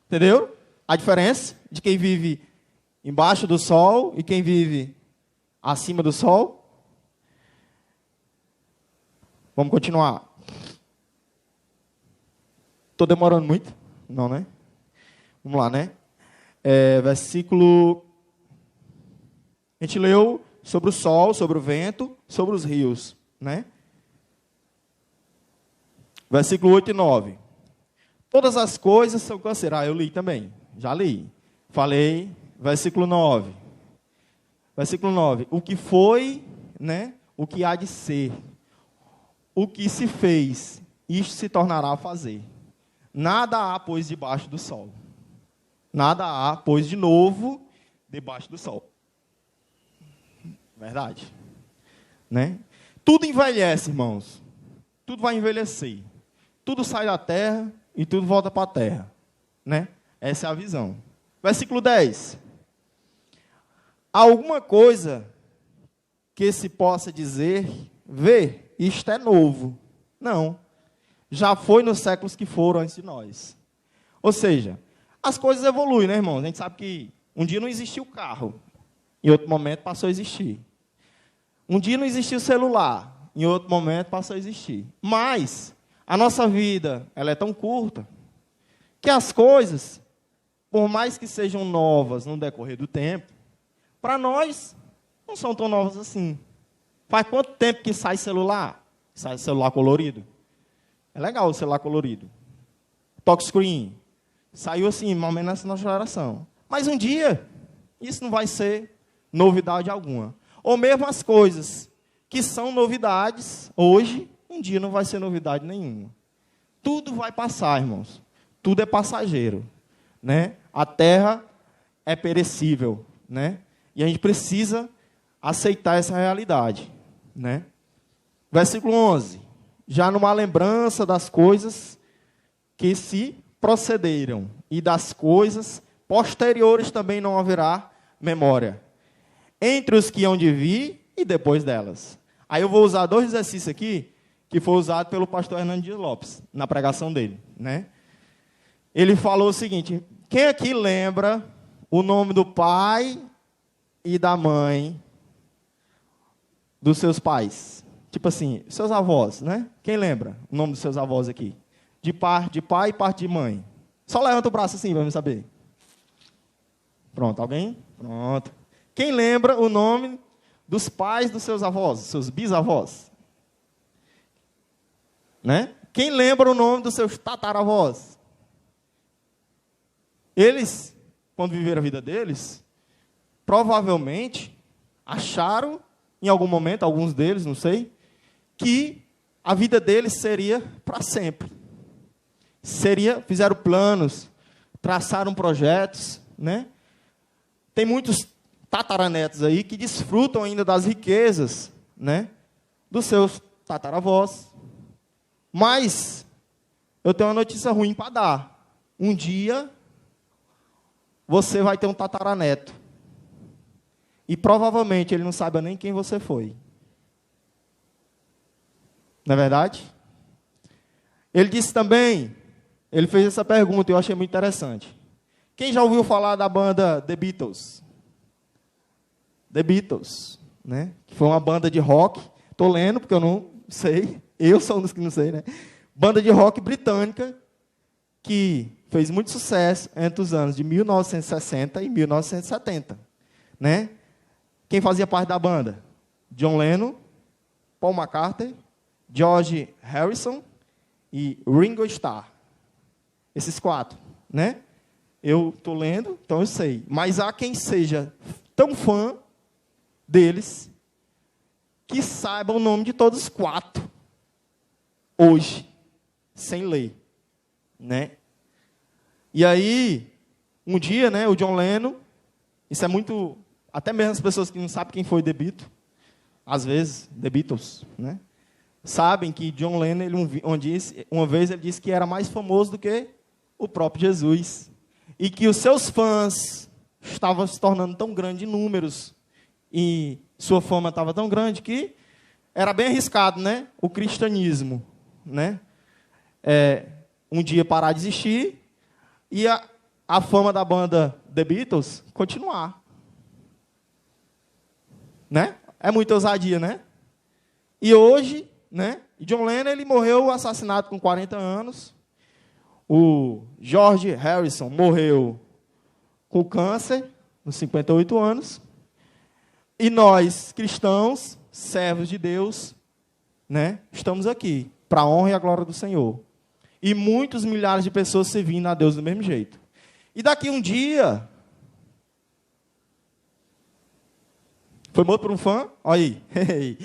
Entendeu? A diferença de quem vive embaixo do sol e quem vive acima do sol. Vamos continuar. Estou demorando muito? Não, né? Vamos lá, né? Versículo... A gente leu sobre o sol, sobre o vento, sobre os rios, né? Versículo 8 e 9. Todas as coisas são cancer. Eu li também. Já li. Falei. Versículo 9. Versículo 9. O que foi, né? O que há de ser. O que se fez, isto se tornará a fazer. Nada há, pois, debaixo do sol. Nada há, pois, de novo, debaixo do sol. Verdade. Né? Tudo envelhece, irmãos. Tudo vai envelhecer. Tudo sai da terra e tudo volta para a terra. Né? Essa é a visão. Versículo 10. Há alguma coisa que se possa dizer, vê, isto é novo. Não. Já foi nos séculos que foram antes de nós. Ou seja, as coisas evoluem, né, irmãos? A gente sabe que um dia não existia o carro. Em outro momento passou a existir. Um dia não existia o celular. Em outro momento passou a existir. Mas a nossa vida, ela é tão curta que as coisas, por mais que sejam novas no decorrer do tempo, para nós não são tão novas assim. Faz quanto tempo que sai celular? Sai celular colorido. É legal o celular colorido. Touchscreen. Saiu assim, mais ou menos nessa nossa geração. Mas um dia, isso não vai ser novidade alguma. Ou mesmo as coisas que são novidades, hoje, um dia não vai ser novidade nenhuma. Tudo vai passar, irmãos. Tudo é passageiro. Né? A terra é perecível. Né? E a gente precisa aceitar essa realidade. Né? Versículo 11. Já numa lembrança das coisas que se procederam, e das coisas posteriores também não haverá memória. Entre os que hão de vir e depois delas. Aí eu vou usar 2 exercícios aqui, que foi usado pelo pastor Hernando Dias Lopes, na pregação dele. Né? Ele falou o seguinte: quem aqui lembra o nome do pai e da mãe dos seus pais? Tipo assim, seus avós, né? Quem lembra o nome dos seus avós aqui? De parte de pai e parte de mãe. Só levanta o braço assim, vamos saber. Pronto, alguém? Pronto. Quem lembra o nome dos pais dos seus avós, seus bisavós? Né? Quem lembra o nome dos seus tataravós? Eles, quando viveram a vida deles, provavelmente acharam, em algum momento, alguns deles, não sei, que a vida deles seria para sempre. Fizeram planos, traçaram projetos, né? Tem muitos tataranetos aí que desfrutam ainda das riquezas, né, dos seus tataravós. Mas eu tenho uma notícia ruim para dar. Um dia você vai ter um tataraneto. E provavelmente ele não saiba nem quem você foi. Não é verdade? Ele disse também, ele fez essa pergunta e eu achei muito interessante. Quem já ouviu falar da banda The Beatles? The Beatles, né? Que foi uma banda de rock. Estou lendo porque eu não sei. Eu sou um dos que não sei, né? Banda de rock britânica que fez muito sucesso entre os anos de 1960 e 1970, né? Quem fazia parte da banda? John Lennon, Paul McCartney, George Harrison e Ringo Starr. Esses 4, né? Eu estou lendo, então eu sei. Mas há quem seja tão fã deles que saiba o nome de todos os 4 hoje, sem ler, né? E aí, um dia, né, o John Lennon, isso é muito, até mesmo as pessoas que não sabem quem foi The Beatles, às vezes, The Beatles, né, sabem que John Lennon, uma vez ele disse que era mais famoso do que o próprio Jesus, e que os seus fãs estavam se tornando tão grandes em números, e sua fama estava tão grande que era bem arriscado, né, o cristianismo, né, um dia parar de existir, e a fama da banda The Beatles continuar. Né? É muita ousadia, né? E hoje, né, John Lennon ele morreu assassinado com 40 anos. O George Harrison morreu com câncer, nos 58 anos. E nós, cristãos, servos de Deus, né, estamos aqui, para a honra e a glória do Senhor. E muitos milhares de pessoas servindo a Deus do mesmo jeito. E daqui um dia... Foi morto por um fã? Olha aí.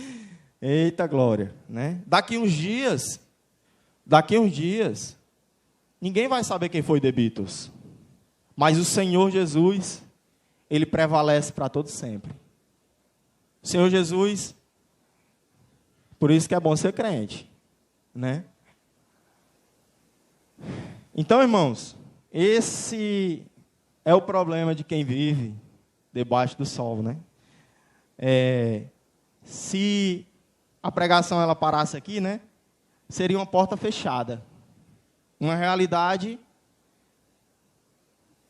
Eita glória. Né? Daqui uns dias, ninguém vai saber quem foi The Beatles. Mas o Senhor Jesus, Ele prevalece para todo sempre. O Senhor Jesus, por isso que é bom ser crente. Né? Então, irmãos, esse é o problema de quem vive debaixo do sol, né? Se a pregação ela parasse aqui, né? Seria uma porta fechada. Uma realidade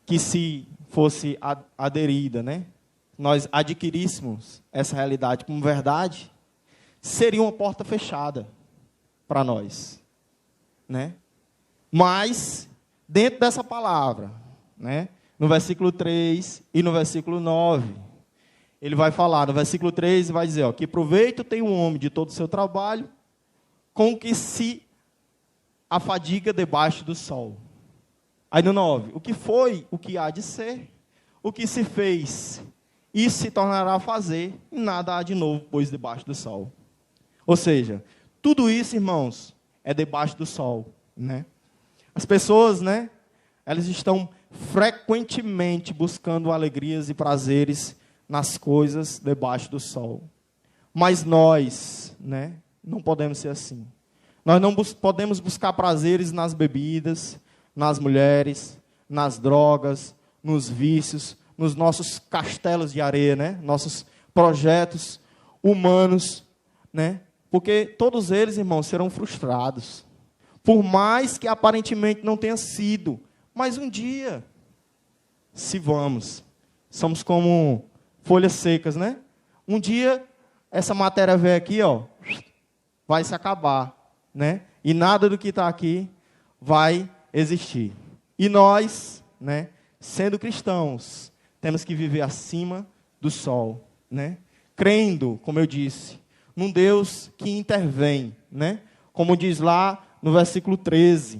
que se fosse aderida, né? Nós adquiríssemos essa realidade como verdade, seria uma porta fechada para nós, né? Mas, dentro dessa palavra, né, no versículo 3 e no versículo 9, ele vai falar, no versículo 3, vai dizer, ó, que proveito tem o homem de todo o seu trabalho, com que se afadiga debaixo do sol. Aí no 9, o que foi, o que há de ser, o que se fez, isso se tornará a fazer, e nada há de novo, pois debaixo do sol. Ou seja, tudo isso, irmãos, é debaixo do sol, né? As pessoas, né, elas estão frequentemente buscando alegrias e prazeres nas coisas debaixo do sol. Mas nós, né, não podemos ser assim. Nós não podemos buscar prazeres nas bebidas, nas mulheres, nas drogas, nos vícios, nos nossos castelos de areia, né, nossos projetos humanos, né, porque todos eles, irmãos, serão frustrados. Por mais que aparentemente não tenha sido. Mas um dia, se vamos, somos como folhas secas, né? Um dia, essa matéria velha aqui, ó, vai se acabar, né? E nada do que está aqui vai existir. E nós, né, sendo cristãos, temos que viver acima do sol, né? Crendo, como eu disse, num Deus que intervém, né? Como diz lá no versículo 13,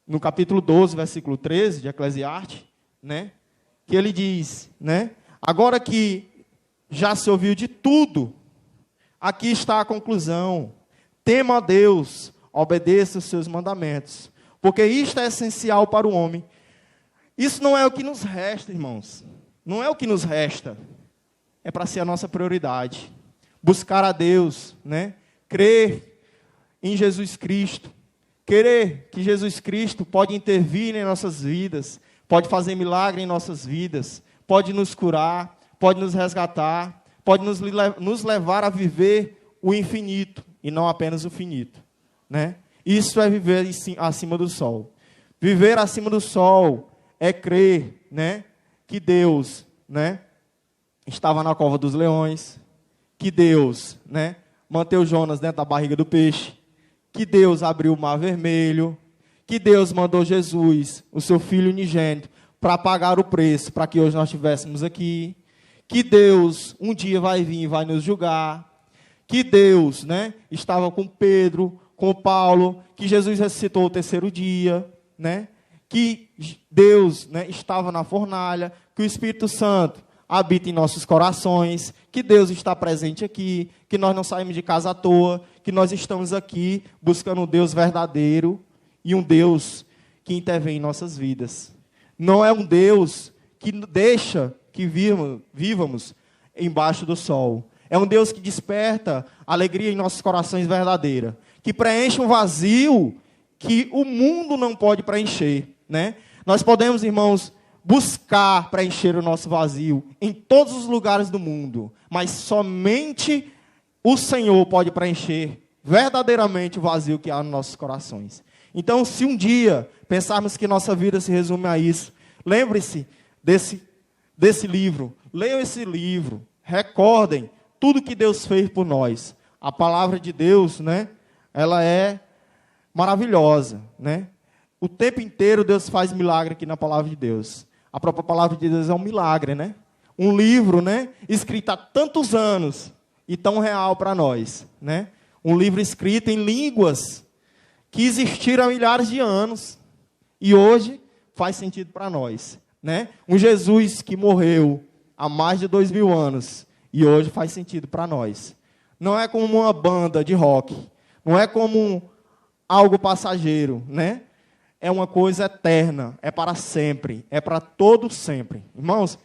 no capítulo 12, versículo 13 de Eclesiastes, né? Que ele diz, né? Agora que já se ouviu de tudo, aqui está a conclusão. Tema a Deus, obedeça os seus mandamentos, porque isto é essencial para o homem. Isso não é o que nos resta, irmãos. Não é o que nos resta. É para ser a nossa prioridade. Buscar a Deus, né? Crer em Jesus Cristo. Querer que Jesus Cristo pode intervir em nossas vidas, pode fazer milagre em nossas vidas, pode nos curar, pode nos resgatar, pode nos levar a viver o infinito e não apenas o finito, né? Isso é viver acima do sol. Viver acima do sol é crer, né, que Deus, né, estava na cova dos leões, que Deus, né, manteve Jonas dentro da barriga do peixe, que Deus abriu o mar vermelho, que Deus mandou Jesus, o seu Filho unigênito, para pagar o preço, para que hoje nós estivéssemos aqui, que Deus um dia vai vir e vai nos julgar, que Deus, né, estava com Pedro, com Paulo, que Jesus ressuscitou o terceiro dia, né, que Deus, né, estava na fornalha, que o Espírito Santo habita em nossos corações, que Deus está presente aqui, que nós não saímos de casa à toa, que nós estamos aqui buscando um Deus verdadeiro e um Deus que intervém em nossas vidas. Não é um Deus que deixa que vivamos embaixo do sol. É um Deus que desperta alegria em nossos corações verdadeira, que preenche um vazio que o mundo não pode preencher, né? Nós podemos, irmãos, buscar preencher o nosso vazio em todos os lugares do mundo, mas somente o Senhor pode preencher verdadeiramente o vazio que há nos nossos corações. Então, se um dia pensarmos que nossa vida se resume a isso, lembre-se desse livro, leiam esse livro, recordem tudo que Deus fez por nós. A palavra de Deus, né, ela é maravilhosa, né? O tempo inteiro Deus faz milagre aqui na palavra de Deus. A própria palavra de Deus é um milagre, né? Um livro, né, escrito há tantos anos e tão real para nós, né? Um livro escrito em línguas que existiram há milhares de anos e hoje faz sentido para nós, né? Um Jesus que morreu há mais de 2000 anos e hoje faz sentido para nós. Não é como uma banda de rock, não é como algo passageiro, né? É uma coisa eterna, é para sempre, é para todo sempre. Irmãos,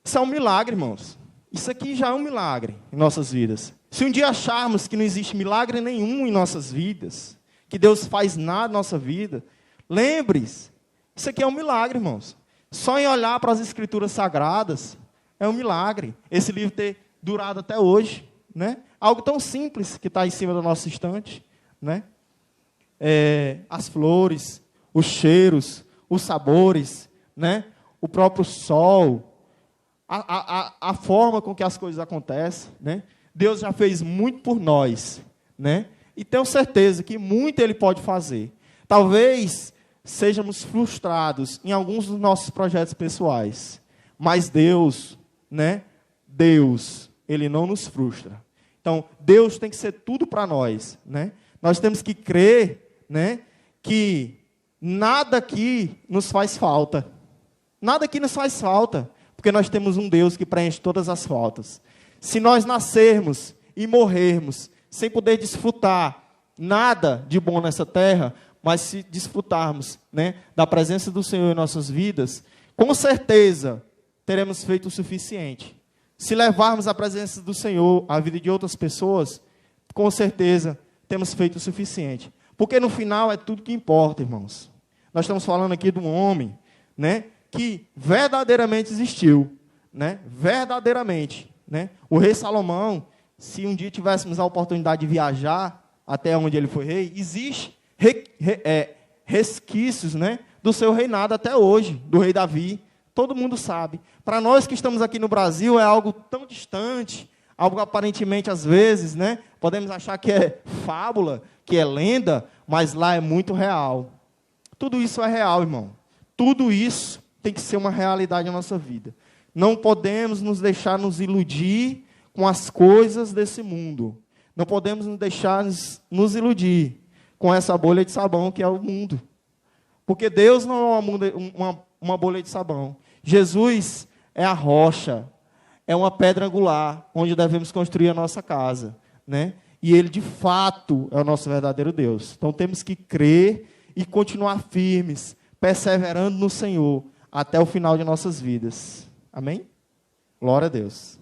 isso é um milagre, irmãos. Isso aqui já é um milagre em nossas vidas. Se um dia acharmos que não existe milagre nenhum em nossas vidas, que Deus faz nada na nossa vida, lembre-se, isso aqui é um milagre, irmãos. Só em olhar para as Escrituras Sagradas, é um milagre. Esse livro ter durado até hoje, né? Algo tão simples que está em cima do nosso estante, né? As flores, os cheiros, os sabores, né? O próprio sol, a forma com que as coisas acontecem, né? Deus já fez muito por nós, né? E tenho certeza que muito Ele pode fazer. Talvez sejamos frustrados em alguns dos nossos projetos pessoais, mas Deus, né? Deus, Ele não nos frustra. Então, Deus tem que ser tudo para nós, né? Nós temos que crer, né, que nada aqui nos faz falta. Nada aqui nos faz falta, porque nós temos um Deus que preenche todas as faltas. Se nós nascermos e morrermos sem poder desfrutar nada de bom nessa terra, mas se desfrutarmos, né, da presença do Senhor em nossas vidas, com certeza teremos feito o suficiente. Se levarmos a presença do Senhor à vida de outras pessoas, com certeza temos feito o suficiente. Porque no final é tudo que importa, irmãos. Nós estamos falando aqui de um homem, né, que verdadeiramente existiu, né, verdadeiramente, né? O rei Salomão, se um dia tivéssemos a oportunidade de viajar até onde ele foi rei, existe resquícios, né, do seu reinado até hoje, do rei Davi. Todo mundo sabe. Para nós que estamos aqui no Brasil, é algo tão distante, algo aparentemente, às vezes, né, podemos achar que é fábula, que é lenda, mas lá é muito real. Tudo isso é real, irmão. Tudo isso tem que ser uma realidade na nossa vida. Não podemos nos deixar nos iludir com as coisas desse mundo. Não podemos nos deixar nos iludir com essa bolha de sabão que é o mundo. Porque Deus não é uma bolha de sabão. Jesus é a rocha, é uma pedra angular, onde devemos construir a nossa casa, né? E Ele, de fato, é o nosso verdadeiro Deus. Então, temos que crer e continuar firmes, perseverando no Senhor, até o final de nossas vidas. Amém? Glória a Deus.